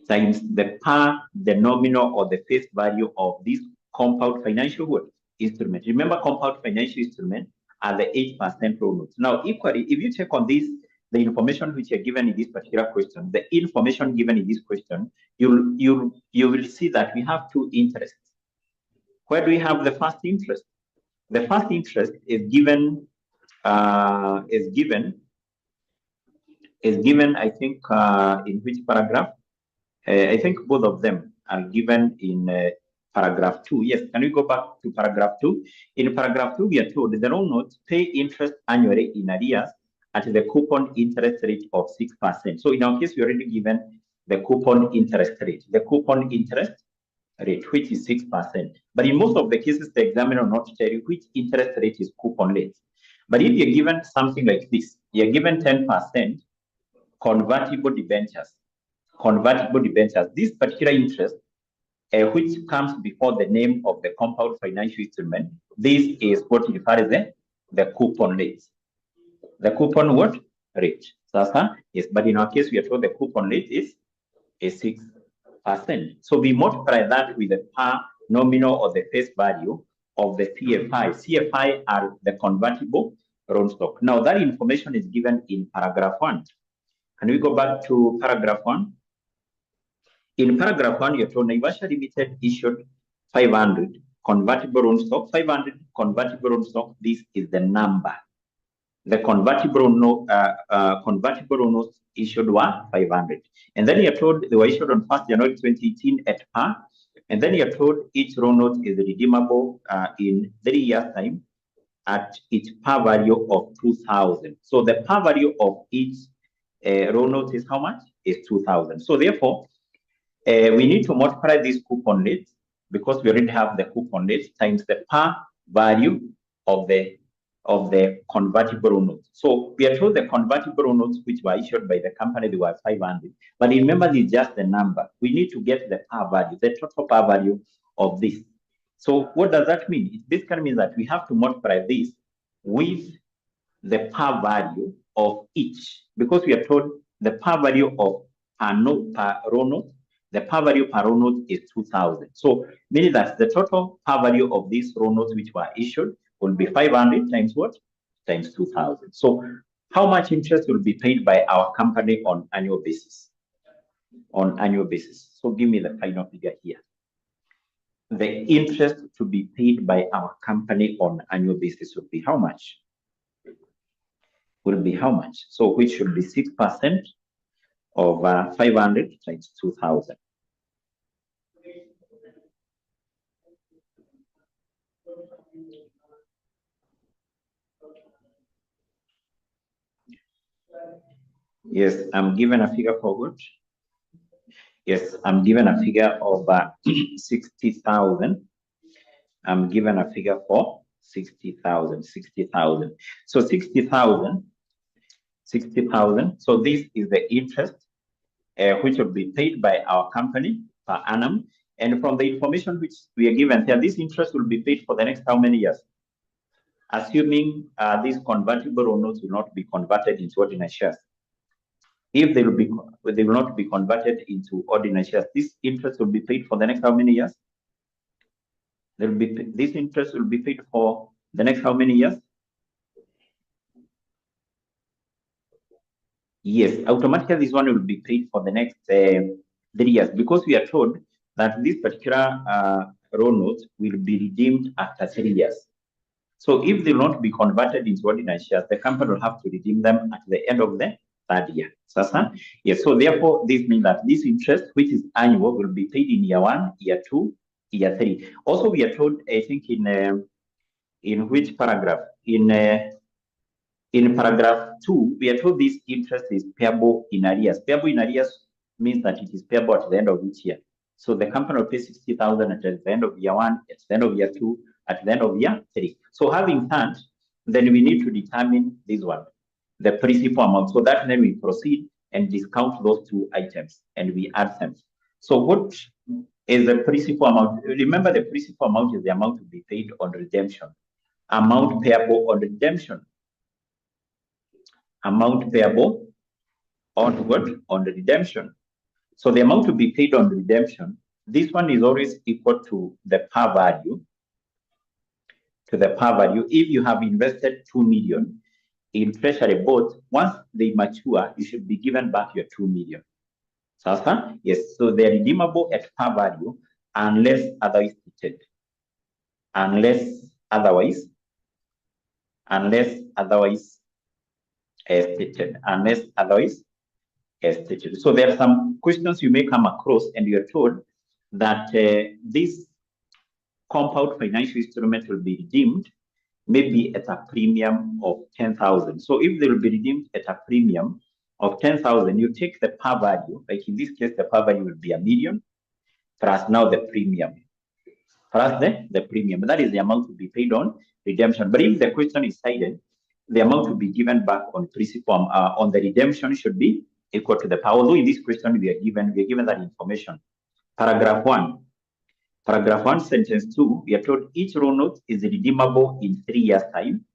times the par, the nominal or the face value of this compound financial what? Instrument. Remember, compound financial instrument are the 8% roll notes. Now, equally, if you check on this, the information which are given in this particular question, the information given in this question, you will see that we have two interests. Where do we have the first interest? The first interest is given, I think, in which paragraph? I think both of them are given in paragraph 2. Yes, can we go back to paragraph 2? In paragraph 2, we are told the loan notes pay interest annually in arrears at the coupon interest rate of 6%. So in our case, we already given the coupon interest rate. The coupon interest rate, which is 6%. But in most of the cases, the examiner will not tell you which interest rate is coupon rate. But if you're given something like this, you're given 10% convertible debentures. This particular interest, which comes before the name of the compound financial instrument, this is what we refer as the coupon rate. The coupon what? Rate. Yes, but in our case, we are told the coupon rate is 6%. So we multiply that with the par, nominal, or the face value of the CFI. CFI are the convertible loan stock. Now, that information is given in paragraph 1. Can we go back to paragraph 1? In paragraph 1, you're told Naivasha Limited issued 500 convertible loan stock. 500 convertible loan stock. This is the number. The convertible notes issued were 500. And then you're told they were issued on 1st January 2018 at par. And then you're told each loan note is redeemable in 3 years' time at its par value of 2,000. So the par value of each loan note is how much? Is 2,000. So therefore, we need to multiply this coupon rate because we already have the coupon rate times the par value of the convertible notes. So we are told the convertible notes which were issued by the company, they were 500. But remember, this is just the number. We need to get the par value, the total par value of this. So what does that mean? It basically means that we have to multiply this with the par value of each, because we are told the par value of per row note, the par value per row note is 2,000. So meaning that the total par value of these row notes which were issued will be 500 times what? Times 2,000. So how much interest will be paid by our company on annual basis? On annual basis. So give me the final figure here. The interest to be paid by our company on annual basis would be how much? Will be how much? So which should be 6% of 500 times 2,000. Yes, I'm given a figure for what? Yes, I'm given a figure of 60,000. I'm given a figure for 60,000. So 60,000. So this is the interest which will be paid by our company per annum. And from the information which we are given here, this interest will be paid for the next how many years? Assuming these convertible notes will not be converted into ordinary shares. If they will not be converted into ordinary shares, this interest will be paid for the next how many years? This interest will be paid for the next how many years? Yes, automatically this one will be paid for the next 3 years, because we are told that this particular roll notes will be redeemed after 3 years. So if they will not be converted into ordinary shares, the company will have to redeem them at the end of the 3rd year. Yes, so therefore this means that this interest, which is annual, will be paid in year 1, year 2, year 3. Also, we are told, I think in which paragraph? In paragraph 2, we are told this interest is payable in arrears. Payable in arrears means that it is payable at the end of each year. So the company will pay 60,000 at the end of year 1, at the end of year 2, at the end of year 3. So having that, then we need to determine this one, the principal amount. So that then we proceed and discount those two items and we add them. So what is the principal amount? Remember, the principal amount is the amount to be paid on redemption. Amount payable on redemption. Amount payable on what? On the redemption. So the amount to be paid on redemption, this one is always equal to the par value. If you have invested 2 million in treasury bonds, once they mature, you should be given back your 2 million. Sasa, yes, so they're redeemable at par value unless otherwise stated. Unless otherwise stated. So there are some questions you may come across, and you're told that this compound financial instrument will be redeemed maybe at a premium of 10,000. So if they will be redeemed at a premium of 10,000, you take the par value, like in this case, the par value will be $1 million plus now the premium. Plus the premium. That is the amount to be paid on redemption. But if the question is cited, the amount to be given back on principal on the redemption should be equal to the par. Although in this question we are given that information. Paragraph 1. Paragraph 1, sentence 2, we are told each loan note is redeemable in 3 years' time.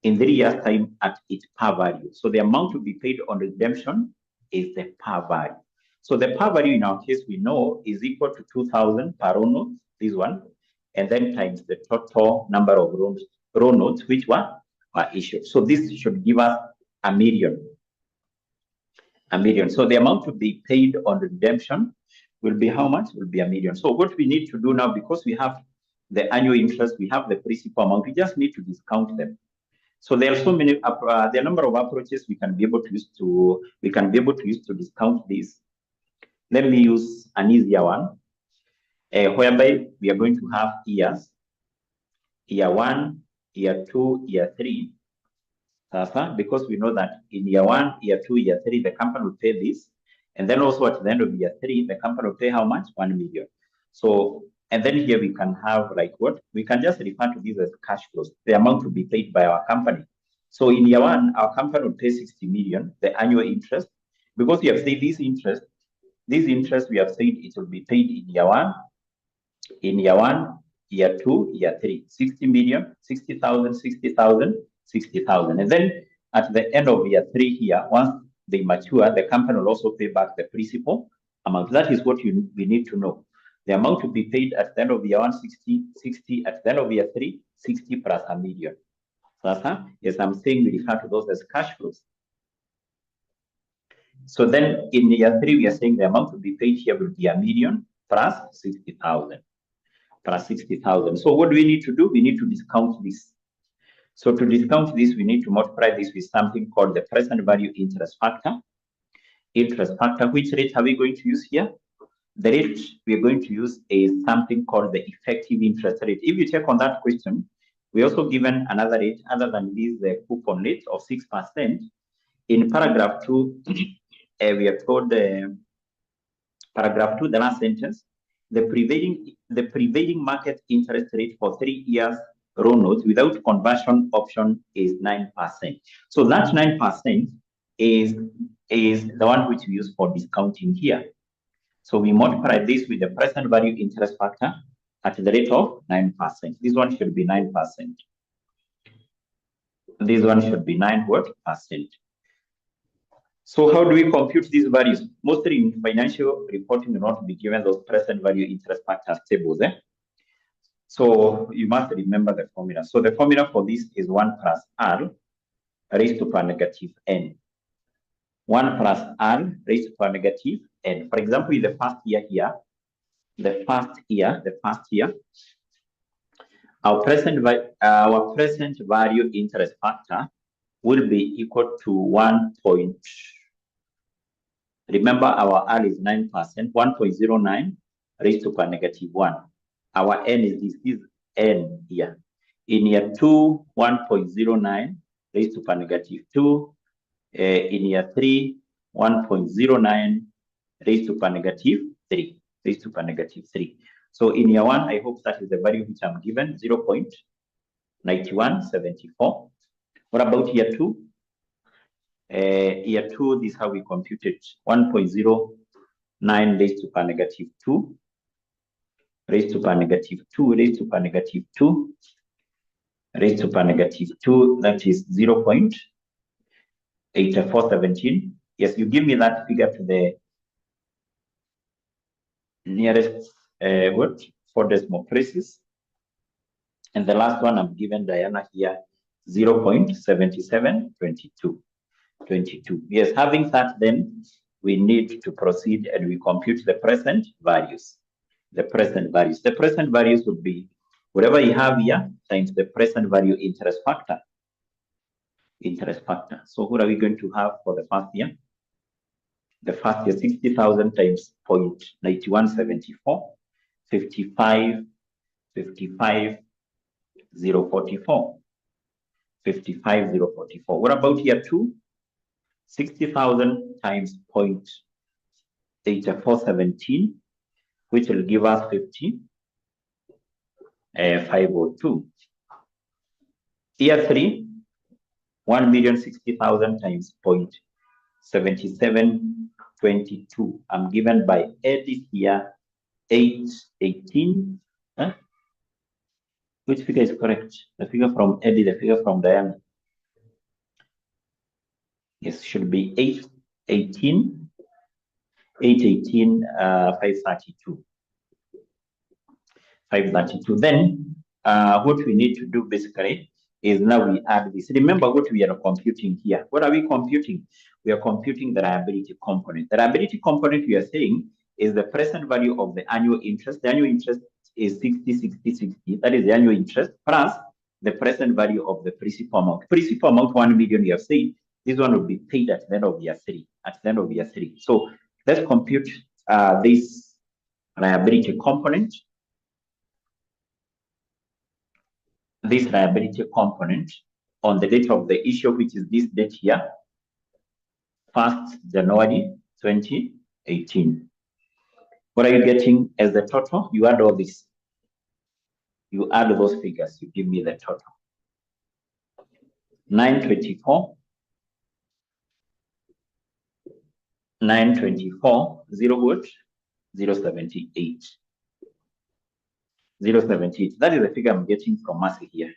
In 3 years' time at its par value. So the amount to be paid on redemption is the par value. So the par value in our case we know is equal to 2,000 per loan note, this one, and then times the total number of loan notes which were issued. So this should give us $1 million. $1 million. So the amount to be paid on redemption will be how much? Will be $1 million. So what we need to do now, because we have the annual interest, we have the principal amount, we just need to discount them. So there are so many, there are a number of approaches we can be able to use to discount this. Let me use an easier one, whereby we are going to have years, year 1, year 2, year 3. Because we know that in year 1, year 2, year 3, the company will pay this. And then also at the end of year 3, the company will pay how much? 1 million. So, and then here we can have like what? We can just refer to this as cash flows, the amount to be paid by our company. So in year 1, our company will pay 60 million, the annual interest. Because we have said this interest we have said it will be paid in year 1, year 2, year 3. 60 million, 60,000, 60,000, 60,000. And then at the end of year 3 here, once they mature, the company will also pay back the principal amount. That is what we need to know. The amount to be paid at the end of year 1, 60, at the end of year 3, 60 plus $1 million. Yes, I'm saying we refer to those as cash flows. So then in year 3, we are saying the amount to be paid here will be $1 million plus 60,000. Plus 60,000. So what do we need to do? We need to discount this. So to discount this, we need to multiply this with something called the present value interest factor. Which rate are we going to use here? The rate we are going to use is something called the effective interest rate. If you check on that question, we also given another rate other than this, the coupon rate of 6%. In paragraph 2, we are told paragraph 2, the last sentence, the prevailing market interest rate for 3 years loan notes without conversion option is 9%. So that 9% is the one which we use for discounting here. So we multiply this with the present value interest factor at the rate of 9%. This one should be 9%. This one should be 9%. So how do we compute these values? Mostly in financial reporting, will not be given those present value interest factors tables. So you must remember the formula. So the formula for this is 1 plus R raised to power negative N. 1 plus R raised to power negative N. For example, in the first year here, our present value interest factor will be equal to 1. Remember, our R is 9%, 1.09 raised to power negative 1. Our N is this is N here. In year 2, 1.09 raised to power negative 2. In year 3, 1.09 raised to power negative 3. Raised to power negative 3. So in year 1, I hope that is the value which I'm given, 0.9174. What about year 2? Year 2, this is how we computed 1.09 raised to power negative 2. Raised to power negative 2, raised to power negative 2, raised to power negative 2, that is 0.8417. Yes, you give me that figure to the nearest what? 4 decimal places. And the last one I'm given Diana here, 0.7722. 22. Yes, having that, then we need to proceed and we compute the present values. The present values. The present values would be whatever you have here times the present value interest factor. Interest factor. So what are we going to have for the first year? The first year, 60,000 times 0.9174, 55, 044. 044. What about year 2? 60,000 times 0.8417, which will give us 502. Year 3, 1,060,000 times 0.7722. I'm given by Eddie here, 818. Huh? Which figure is correct? The figure from Eddie, the figure from Diana. Yes, should be 818, 532. 532. Then what we need to do basically is now we add this. Remember what we are computing here. What are we computing? We are computing the liability component. The liability component we are saying is the present value of the annual interest. The annual interest is 60, 60, 60. That is the annual interest plus the present value of the principal amount. Principal amount 1 million, you have said. This one will be paid at the end of year 3. At the end of year 3. So let's compute this liability component. This liability component on the date of the issue, which is this date here, 1st January 2018. What are you getting as the total? You add all this. You add those figures. You give me the total. 924. 924, 078. 078. That is the figure I'm getting from Mercy here.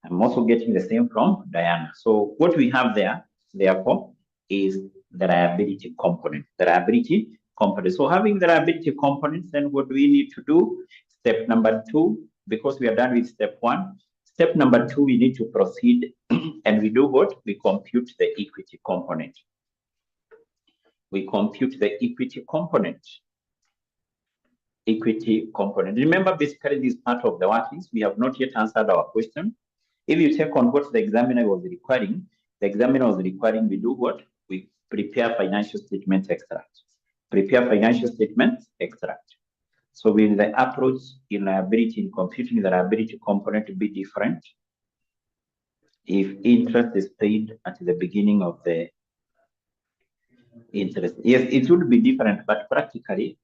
I'm also getting the same from Diana. So what we have there, therefore, is the liability component. The liability component. So having the liability components, then what do we need to do? Step number 2, because we are done with step 1. Step number 2, we need to proceed and we do what? We compute the equity component. We compute the equity component. Equity component. Remember, basically, this part of the workings, we have not yet answered our question. If you check on what the examiner was requiring, we do what? We prepare financial statement extract. Prepare financial statement extract. So will the approach in liability, in computing the liability component be different? If interest is paid at the beginning of the interest. Yes, it would be different, but practically,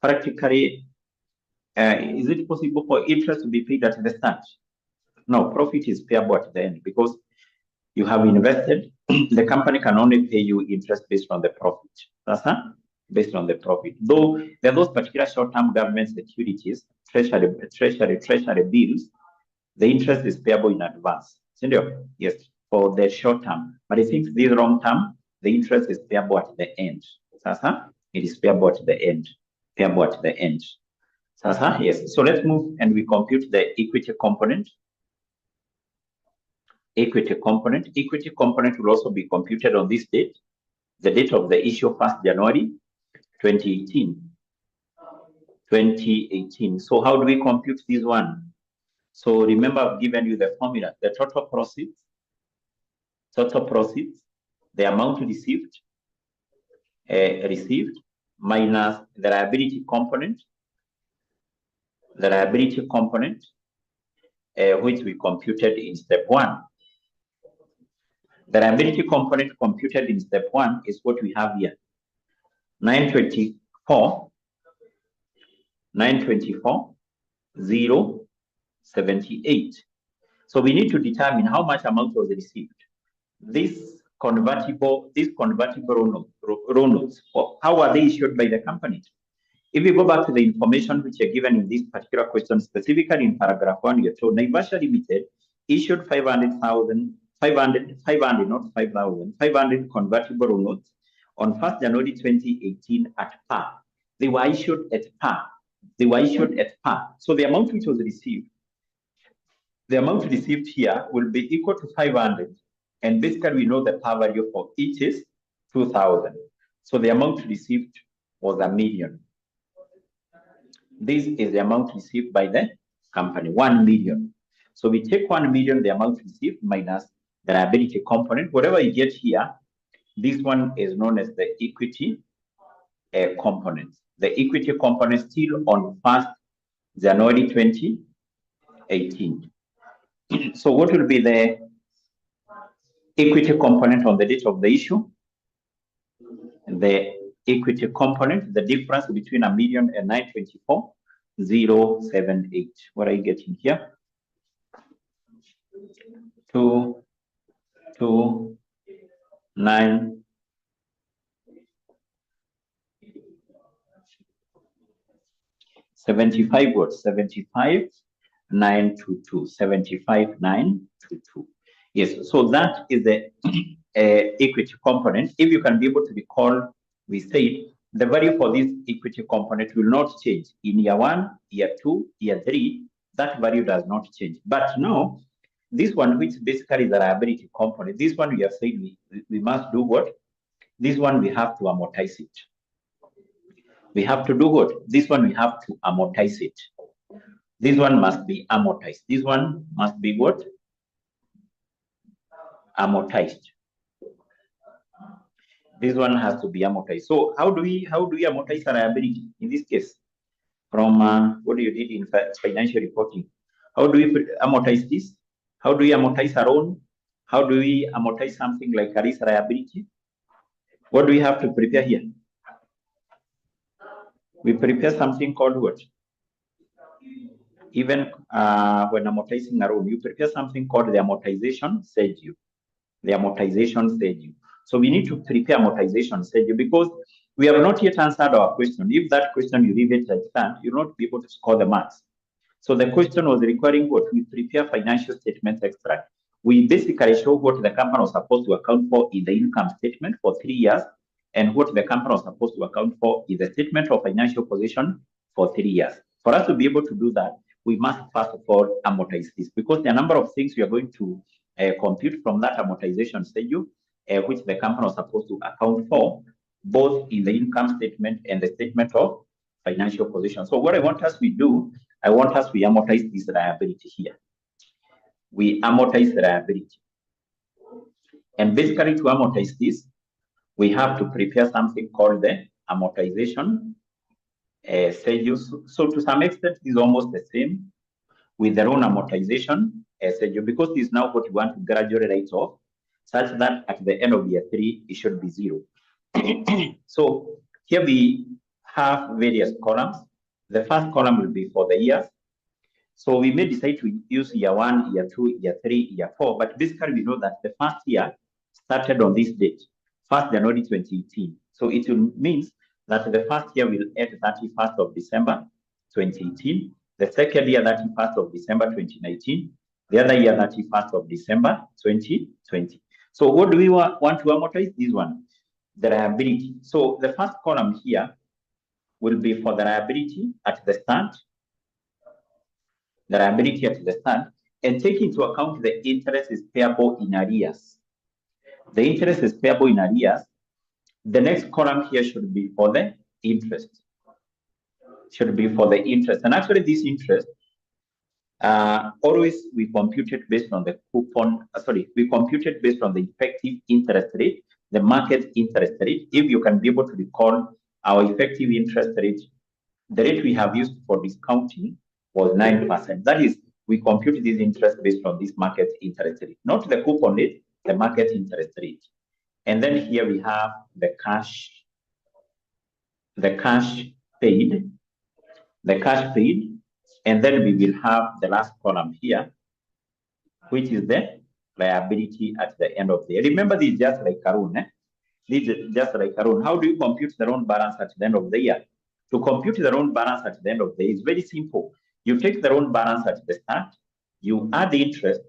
is it possible for interest to be paid at the start? No, profit is payable at the end because you have invested. The company can only pay you interest based on the profit. That's based on the profit. Though there are those particular short-term government securities, treasury bills, the interest is payable in advance. Yes, for the short term. But I think this long term, the interest is payable at the end. It is payable at the end. Payable at the end. Yes. So let's move and we compute the equity component. Equity component. Equity component will also be computed on this date, the date of the issue, 1st January 2018. 2018. So how do we compute this one? So remember, I've given you the formula, the total proceeds, the amount received, minus the liability component, which we computed in step 1. The liability component computed in step 1 is what we have here. 924, 078. So we need to determine how much amount was received. This convertible loan notes, how are they issued by the company? If we go back to the information which are given in this particular question, specifically in paragraph 1, you're told Naivasha Limited issued 500 convertible loan notes on 1st January 2018 at par They were issued at par. They were issued at par. So the amount which was received, the amount received here will be equal to 500. And basically, we know the par value for each is 2,000. So the amount received was 1 million. This is the amount received by the company, 1 million. So we take 1 million, the amount received, minus the liability component. Whatever you get here, this one is known as the equity component. The equity component still on 1st January 2018. So what will be the equity component on the date of the issue? The equity component, the difference between 1 million and 924,078. What are you getting here? 229 75 what? 75,922. 75,922. Yes, so that is the equity component. If you can be able to recall, we said the value for this equity component will not change in year 1, year 2, year 3. That value does not change. But now, this one, which basically is the liability component, this one we have said we must do what? This one we have to amortize it. We have to do what? This one we have to amortize it. This one must be amortized. This one must be what? Amortized. This one has to be amortized. So how do we amortize a liability in this case? From what you did in financial reporting, how do we amortize this? How do we amortize our own? How do we amortize something like a risk liability? What do we have to prepare here? We prepare something called what? Even when amortizing our own, you prepare something called the amortization schedule. The amortization schedule. So we need to prepare amortization schedule because we have not yet answered our question. If that question you leave it like that, you'll not be able to score the marks. So the question was requiring what? We prepare financial statements extract. We basically show what the company was supposed to account for in the income statement for 3 years and what the company was supposed to account for in the statement of financial position for 3 years. For us to be able to do that, we must first of all amortize this because there are a number of things we are going to compute from that amortization schedule, which the company was supposed to account for, both in the income statement and the statement of financial position. So what I want us to do, I want us to amortize this liability here. We amortize the liability. And basically to amortize this, we have to prepare something called the amortization schedule. So to some extent, it's almost the same with their own amortization schedule because this is now what we want to gradually write off, such that at the end of year 3, it should be 0. So here we have various columns. The first column will be for the years. So we may decide to use year 1, year 2, year 3, year 4, but basically we know that the first year started on this date, 1st January 2018. So it means that the first year will end 31st of December 2018, the second year 31st of December 2019, the other year 31st of December 2020. So what do we want to amortize? This one, the liability. So the first column here will be for the liability at the start, and take into account the interest is payable in arrears. The interest is payable in arrears. The next column here should be for the interest. And actually this interest, always we compute it based on the coupon, we compute it based on the effective interest rate, the market interest rate. If you can be able to recall our effective interest rate, the rate we have used for discounting was 9%. That is, we compute this interest based on this market interest rate, not the coupon rate, the market interest rate. And then here we have the cash paid, and then we will have the last column here, which is the liability at the end of the year. Remember, this is just like Karun. This is just like Karun. How do you compute the loan balance at the end of the year? To compute the loan balance at the end of the year is very simple. You take the loan balance at the start, you add the interest,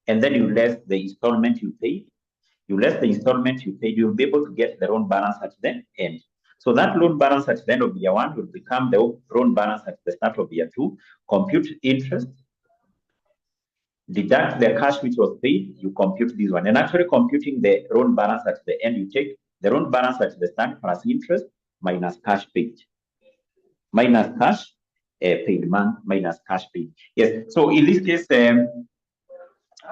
and then you less the installment you paid. You'll be able to get the loan balance at the end. So that loan balance at the end of year 1 will become the loan balance at the start of year 2. Compute interest, deduct the cash which was paid, you compute this one. And actually computing the loan balance at the end, you take the loan balance at the start plus interest minus cash paid. Minus cash paid, minus cash paid. Yes, so in this case,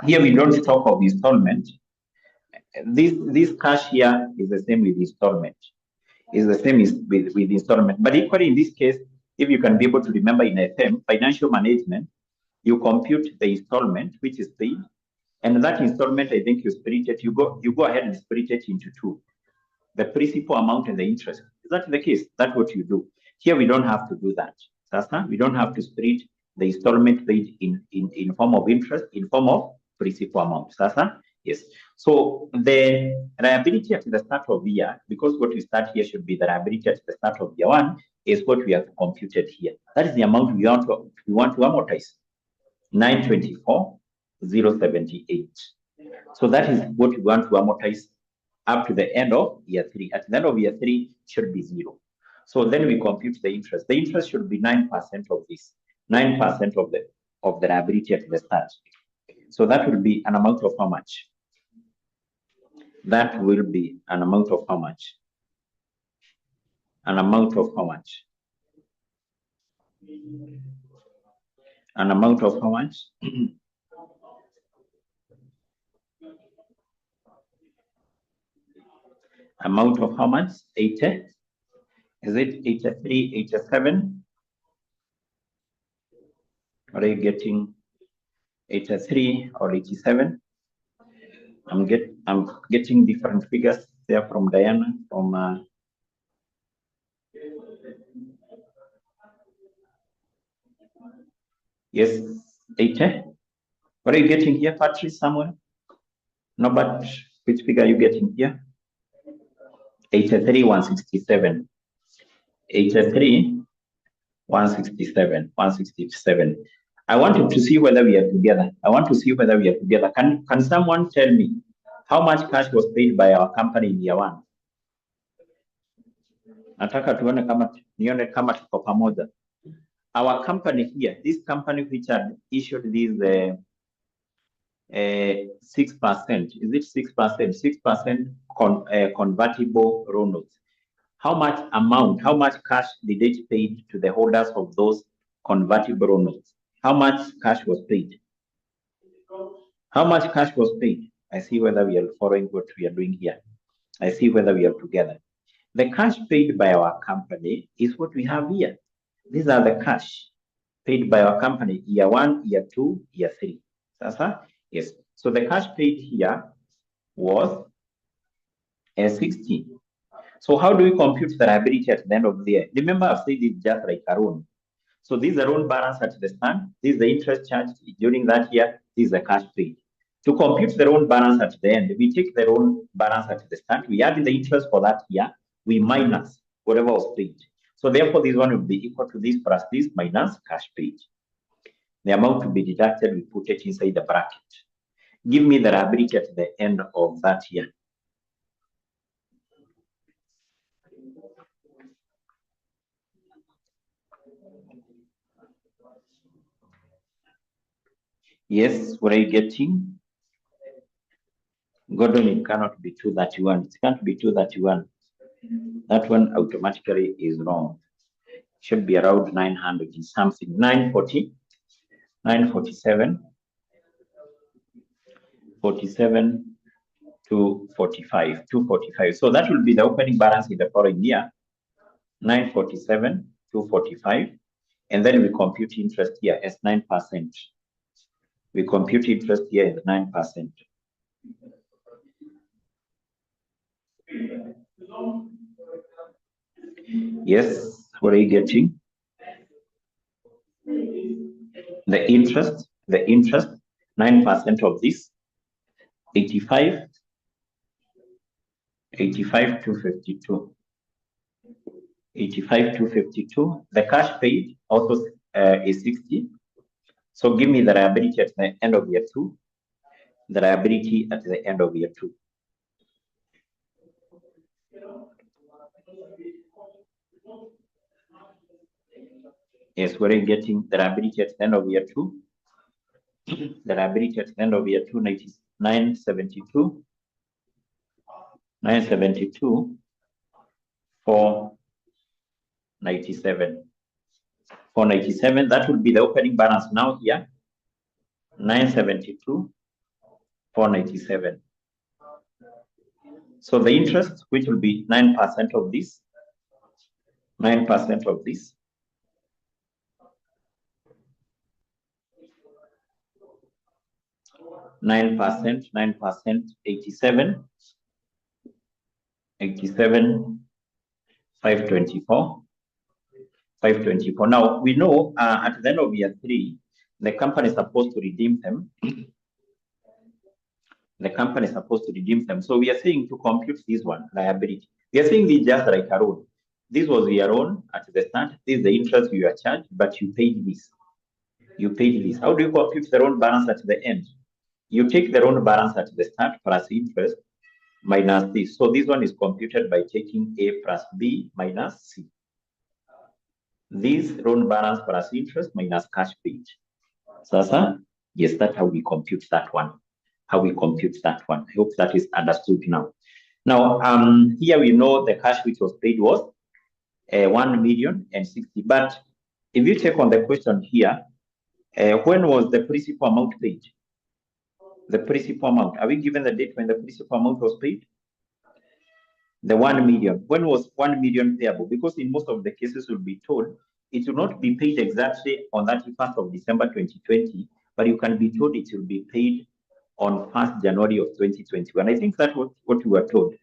here we don't talk of installment. This cash here is the same with installment. Is the same with installment. But equally in this case, if you can be able to remember in FM, financial management, you compute the installment which is paid, and that installment, I think you split it, you go ahead and split it into two. The principal amount and the interest. Is that the case? That's what you do. Here we don't have to do that. Sasa, we don't have to split the installment paid in form of interest, in form of principal amount. Sasa, yes. So the liability at the start of the year, because what we start here should be the liability at the start of year 1, is what we have computed here. That is the amount we want to amortize. 924,078. So that is what we want to amortize up to the end of year 3. At the end of year 3 should be 0. So then we compute the interest. The interest should be 9% of this, 9% of the liability at the start. So that will be an amount of how much? That will be an amount of how much? An amount of how much? An amount of how much? Amount of how much? 80. Is it 83, 87? Are you getting 83 or 87? I'm getting different figures there from Diana, from yes, 80. What are you getting here, Patrice, somewhere? No, but which figure are you getting here? 83, 167. 83, 167, 167. I wanted to see whether we are together. I want to see whether we are together. Can someone tell me how much cash was paid by our company in year 1? Nataka nione kama tuko pamoja. Our company here, this company which had issued these 6%, is it 6%? 6% convertible loan notes. How much amount, how much cash did it pay to the holders of those convertible loan notes? How much cash was paid? How much cash was paid? I see whether we are following what we are doing here. I see whether we are together. The cash paid by our company is what we have here. These are the cash paid by our company, year 1, year 2, year 3. Sasa? Yes. So the cash paid here was 60. So how do we compute the liability at the end of the year? Remember, I've said it's just like a loan. So this is the loan balance at the start. This is the interest charged during that year. This is the cash paid. To compute the loan balance at the end, we take the loan balance at the start. We add the interest for that year. We minus whatever was paid. So therefore, this one will be equal to this plus this minus cash paid. The amount to be deducted, we put it inside the bracket. Give me the liability at the end of that year. Yes, what are you getting? Gordon, it cannot be 231. It can't be 231. That one automatically is wrong. It should be around 900 and something. 940, 947, 47 to 45, 245. So that will be the opening balance in the following year. 947 to 45. And then we compute interest here as 9%. We compute interest here as 9%. Yes, what are you getting? The interest, 9% of this, 85 to 52. 85 to 52. The cash paid also is 60. So give me the liability at the end of year 2. The liability at the end of year 2. Yes, we're getting the liability at the end of year 2. The liability at the end of year 2, 972. 972, 497. 497, that will be the opening balance now here. 972, 497. So the interest, which will be 9% of this, 9% of this, 9%, 87, 524, 524. Now we know at the end of year 3, the company is supposed to redeem them. The company is supposed to redeem them. So we are saying to compute this one, liability. We are saying this just like a loan. This was your loan at the start. This is the interest you are charged, but you paid this. You paid this. How do you compute the loan balance at the end? You take the loan balance at the start plus interest minus this. So this one is computed by taking A plus B minus C. This loan balance plus interest minus cash paid. Sasa, yes, that's how we compute that one. How we compute that one. I hope that is understood now. Now, here we know the cash which was paid was 1,060,000. But if you check on the question here, when was the principal amount paid? The principal amount. Are we given the date when the principal amount was paid? The 1 million. When was 1 million payable? Because in most of the cases will be told it will not be paid exactly on 31st of December 2020, but you can be told it will be paid on 1st January of 2021. I think that's what we were told.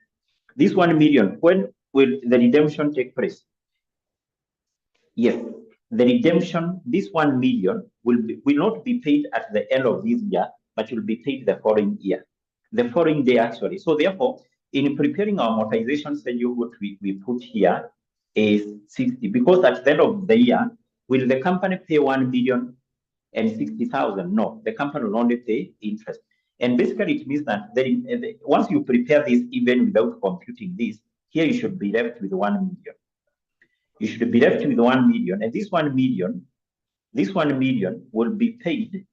This 1 million, when will the redemption take place? Yes, the redemption, this 1 million will not be paid at the end of this year, but will be paid the following year, the following day actually. So therefore, in preparing our amortization schedule, what we put here is 60, because at the end of the year, will the company pay 1,060,000? No, the company will only pay interest. And basically it means that once you prepare this, even without computing this, here you should be left with 1 million. You should be left with 1 million, and this 1 million will be paid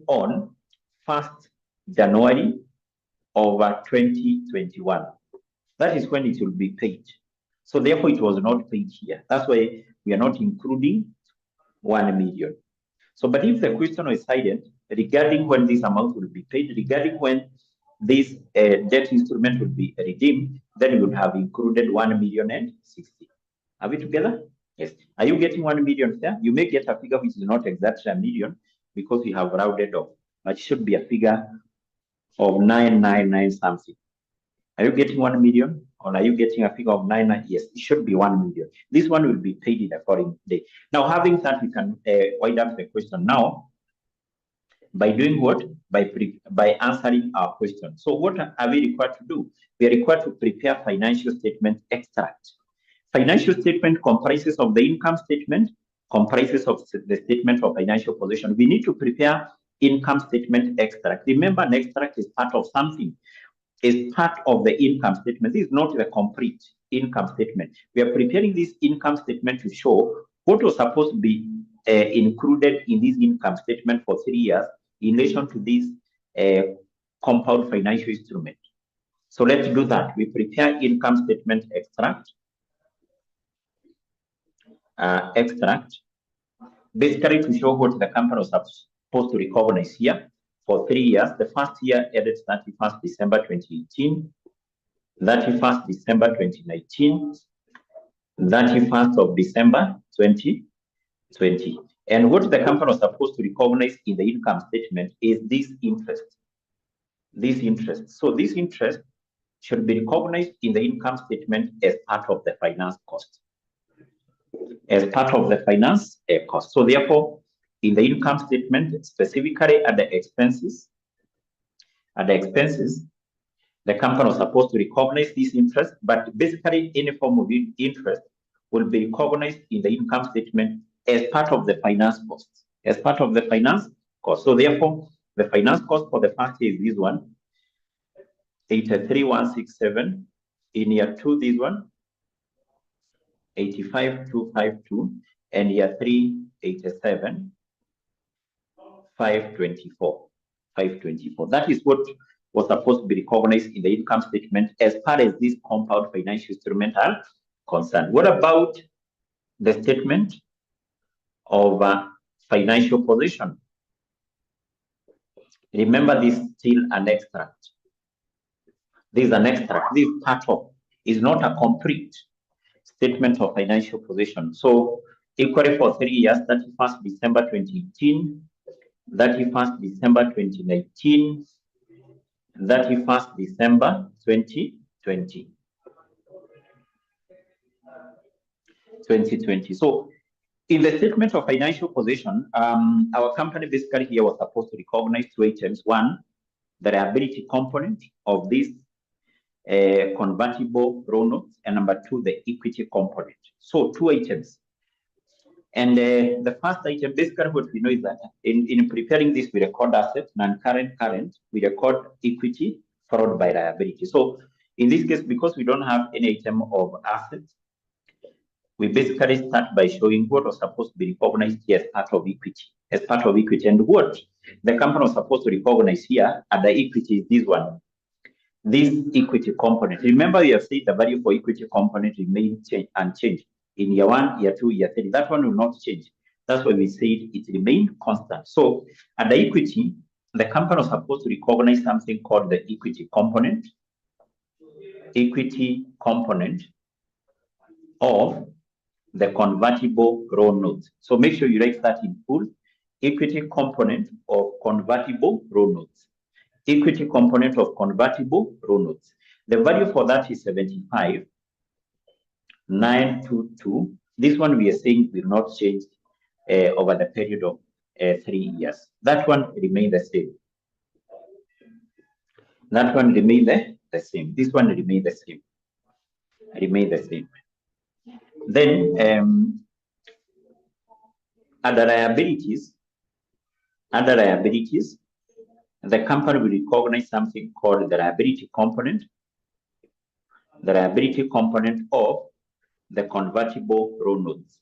on 1st January of 2021. That is when it will be paid. So therefore, it was not paid here. That's why we are not including 1 million. So, but if the question is silent regarding when this amount will be paid, regarding when this debt instrument will be redeemed, then we would have included 1,060,000. Are we together? Yes. Are you getting 1 million there? You may get a figure which is not exactly a million because we have rounded off, but it should be a figure of 999 something. Are you getting 1 million? Or are you getting a figure of 99? Yes, it should be 1 million. This one will be paid in the following day. Now, having that, we can wind up the question now by doing what? By answering our question. So what are we required to do? We are required to prepare financial statement extract. Financial statement comprises of the income statement, comprises of the statement of financial position. We need to prepare income statement extract. Remember, an extract is part of something. Is part of the income statement. This is not the complete income statement. We are preparing this income statement to show what was supposed to be included in this income statement for 3 years in relation to this compound financial instrument. So let's do that. We prepare income statement extract. Basically to show what the company was supposed to recognize here for 3 years. The first year ended 31st December 2018, 31st December 2019, 31st of December 2020. And what the company was supposed to recognize in the income statement is this interest. This interest. So this interest should be recognized in the income statement as part of the finance cost. As part of the finance cost. So therefore, in the income statement, specifically at the expenses, the company was supposed to recognize this interest, but basically any form of interest will be recognized in the income statement as part of the finance cost. As part of the finance cost. So therefore, the finance cost for the first year is this one, 83,167. In year 2, this one, 85,252, and year 3, 87, 524. 524. That is what was supposed to be recognized in the income statement as far as these compound financial instruments are concerned. What about the statement of financial position? Remember, this is still an extract. This is an extract. This part of is not a complete statement of financial position. So, equally for 3 years, 31st December 2018, 31st December 2019, 31st December 2020. 2020. So, in the statement of financial position, our company basically here was supposed to recognize 2 items. One, the liability component of this convertible raw notes, and number 2, the equity component. So 2 items. And the first item, basically what we know is that in preparing this, we record assets, non-current, current, we record equity followed by liability. So in this case, because we don't have any item of assets, we basically start by showing what was supposed to be recognized here as part of equity. As part of equity, and what the company was supposed to recognize here at the equity is this one. This equity component. Remember, we have said the value for equity component remains unchanged in year 1, year 2, year 3. That one will not change. That's why we said it remained constant. So at the equity, the company was supposed to recognize something called the equity component. Equity component of the convertible raw notes. So make sure you write that in full. Equity component of convertible raw notes. Equity component of convertible raw notes. The value for that is 75,922. This one we are saying will not change over the period of 3 years. That one remain the same. That one remain the same. This one remain the same. Remain the same. Then other liabilities, the company will recognize something called the liability component. The liability component of the convertible raw notes.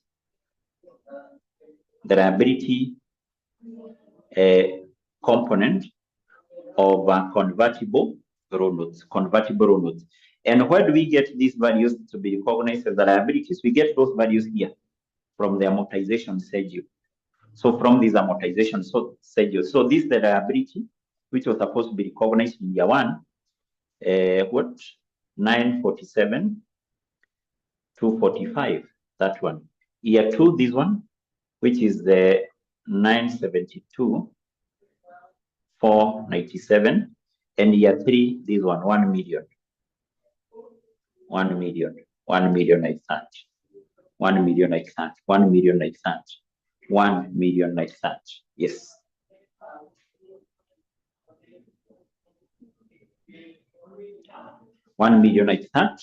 The liability component of convertible raw notes. Convertible raw notes. And where do we get these values to be recognized as the liabilities? We get those values here from the amortization schedule. So from this amortization schedule. So this is the liability which was supposed to be recognized in year 1. 947, 245. That one. Year 2, this one, which is the 972, 497. And year 3, this one, 1 million. 1 million. 1 million like that. 1 million like that. 1 million like that. 1 million like that. Yes. $1 million like that.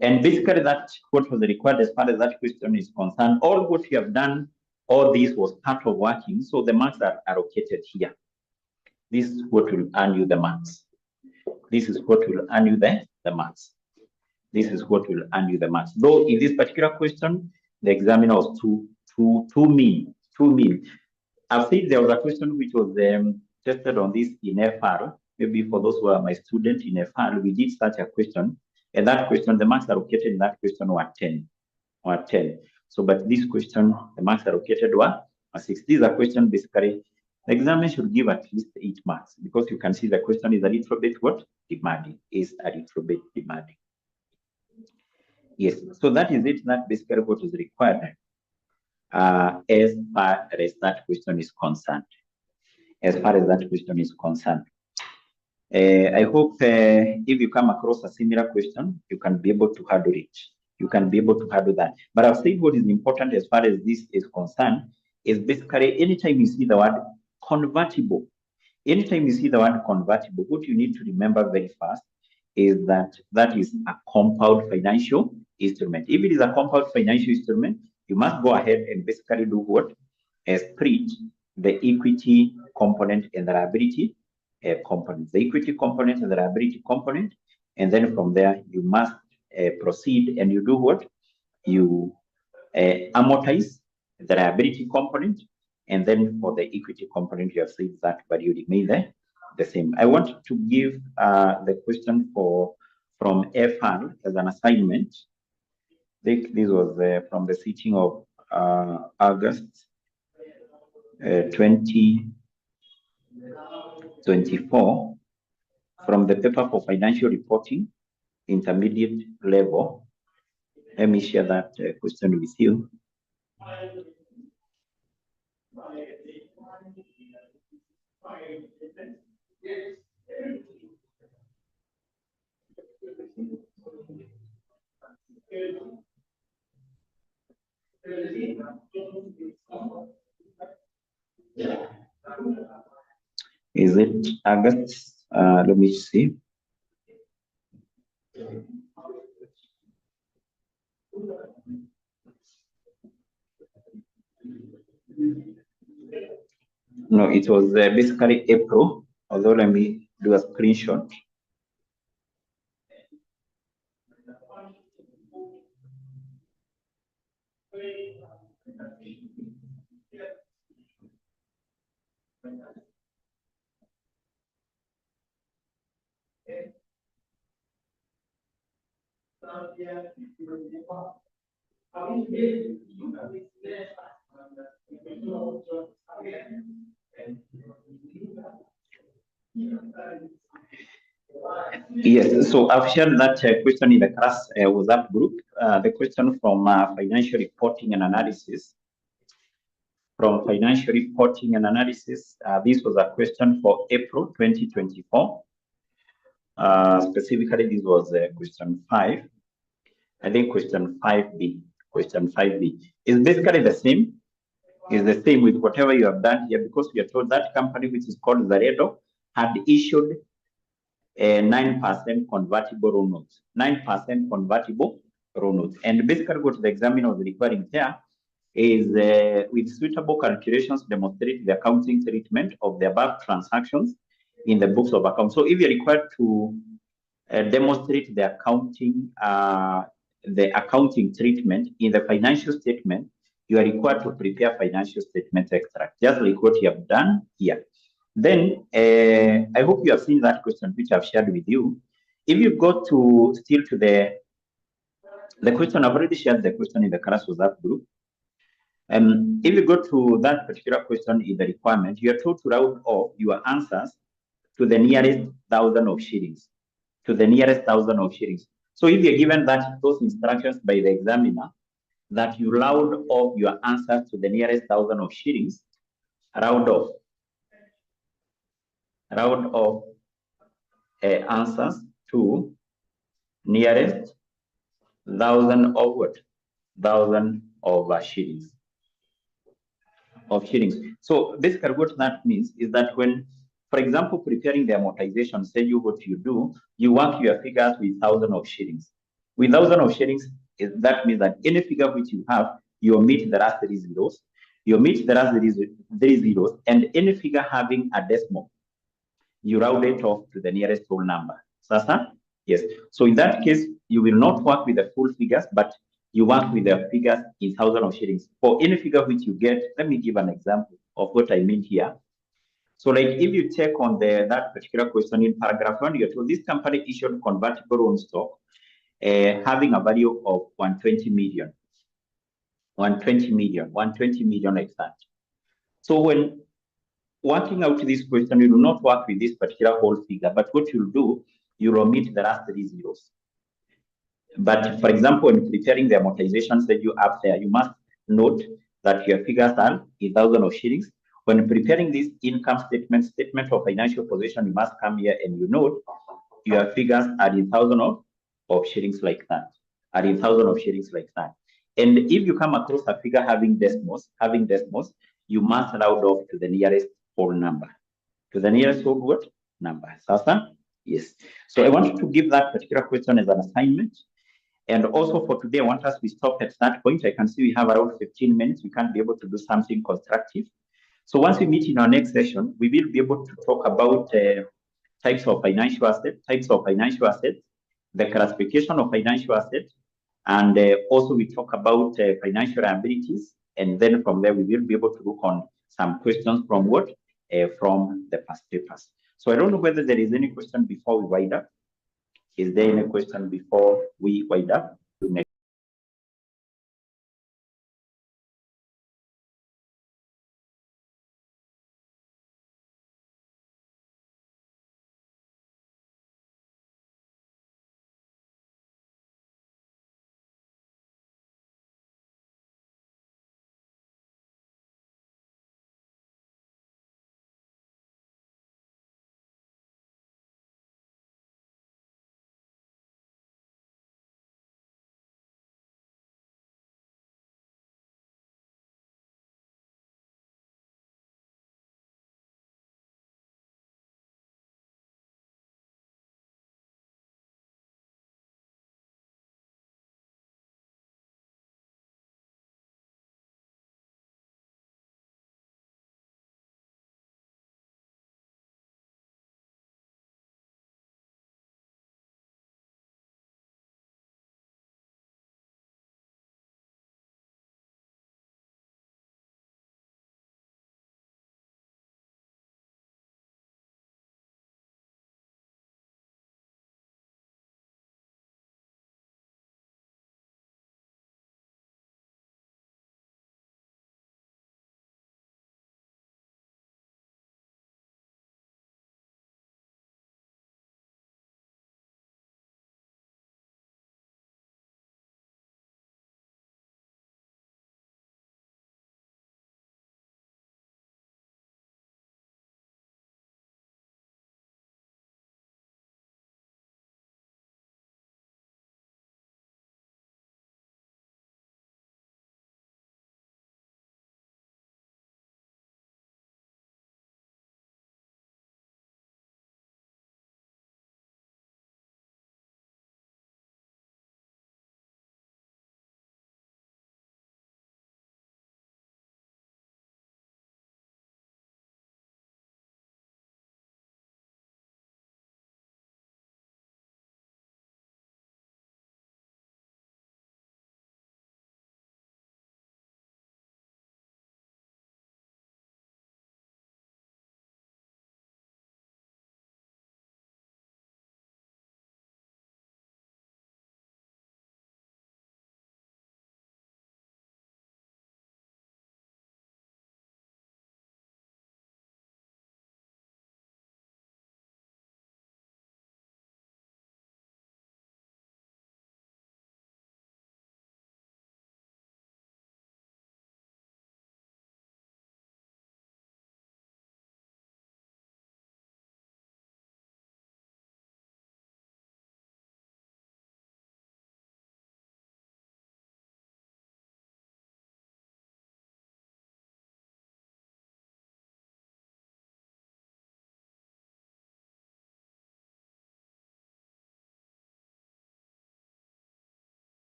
And basically that's what was required as far as that question is concerned. All what you have done, all this was part of working. So the marks are allocated here. This is what will earn you the marks. This is what will earn you the marks. This is what will earn you the marks. Though in this particular question, the examiner was too mean. I've seen there was a question which was tested on this in FR. Maybe for those who are my students in FR, we did such a question. And that question, the marks allocated in that question were 10. So, but this question, the marks allocated were 6. This is a question basically, the examiner should give at least 8 marks because you can see the question is a little bit what? Demanding. Is a little bit demanding. Yes, so that is it. That basically what is required as far as that question is concerned. As far as that question is concerned. I hope if you come across a similar question, you can be able to handle it. You can be able to handle that. But I've said what is important as far as this is concerned is basically anytime you see the word convertible, anytime you see the word convertible, what you need to remember very fast is that that is a compound financial instrument. If it is a compound financial instrument, you must go ahead and basically do what? Split the equity component and the liability component. The equity component and the liability component. And then from there, you must proceed and you do what? you amortize the liability component, and then for the equity component, you have said that value remain the same. I want to give the question from FR as an assignment. I think this was from the sitting of August 2024, from the paper for financial reporting, intermediate level. Let me share that question with you. Is it August? Let me see. No, it was basically April, although let me do a screenshot. Yes, so I've shared that question in the class WhatsApp group. The question from financial reporting and analysis. From financial reporting and analysis, this was a question for April 2024. Specifically, this was question 5. I think question 5B. Question 5B is basically the same. Is the same with whatever you have done here, because we are told that company, which is called 𝐍𝐻𝐶, had issued 9% convertible loan notes. 9% convertible loan notes. And basically what the examiner was requiring there is with suitable calculations demonstrate the accounting treatment of the above transactions in the books of accounts. So if you're required to demonstrate the accounting treatment in the financial statement, you are required to prepare financial statement extract, just like what you have done here. Then I hope you have seen that question which I've shared with you. If you go to still to the question, I've already shared the question in the class WhatsApp group. If you go to that particular question in the requirement, you are told to round off your answers to the nearest 1,000 of shillings. To the nearest 1,000 of shillings. So if you're given those instructions by the examiner, that you round off your answers to the nearest 1,000 of shillings, round off answers to nearest 1,000 of what? 1,000 of shillings. So basically what that means is that when, for example, preparing the amortization, say you what you do, you work your figures with 1,000 of shillings. With 1,000 of shillings, that means that any figure which you have, you omit the last 3 zeros. You omit the last 3 zeros, and any figure having a decimal, you round it off to the nearest whole number. Sasa? Yes. So in that case, you will not work with the full figures, but you work with the figures in 1,000 of shillings. For any figure which you get, let me give an example of what I mean here. So like if you check on that particular question in paragraph 1, you're told this company issued convertible loan stock having a value of 120 million. 120 million like that. So when working out this question, you do not work with this particular whole figure, but what you'll do, you'll omit the last 3 zeros. But for example, when preparing the amortizations that you have there, you must note that your figures are in 1,000 of shillings. When preparing this income statement of financial position, you must come here and you note your figures are in 1,000 of shillings like that. And if you come across a figure having decimals, you must round off to the nearest whole number. To the nearest whole what? Number. Sasa? Yes. So I want to give that particular question as an assignment. And also for today, I want us to stop at that point. I can see we have around 15 minutes. We can't be able to do something constructive. So once we meet in our next session, we will be able to talk about types of financial assets, the classification of financial assets, And also we talk about financial liabilities, and then from there we will be able to look on some questions from what? From the past papers. So I don't know whether there is any question before we wind up. Is there any question before we wind up?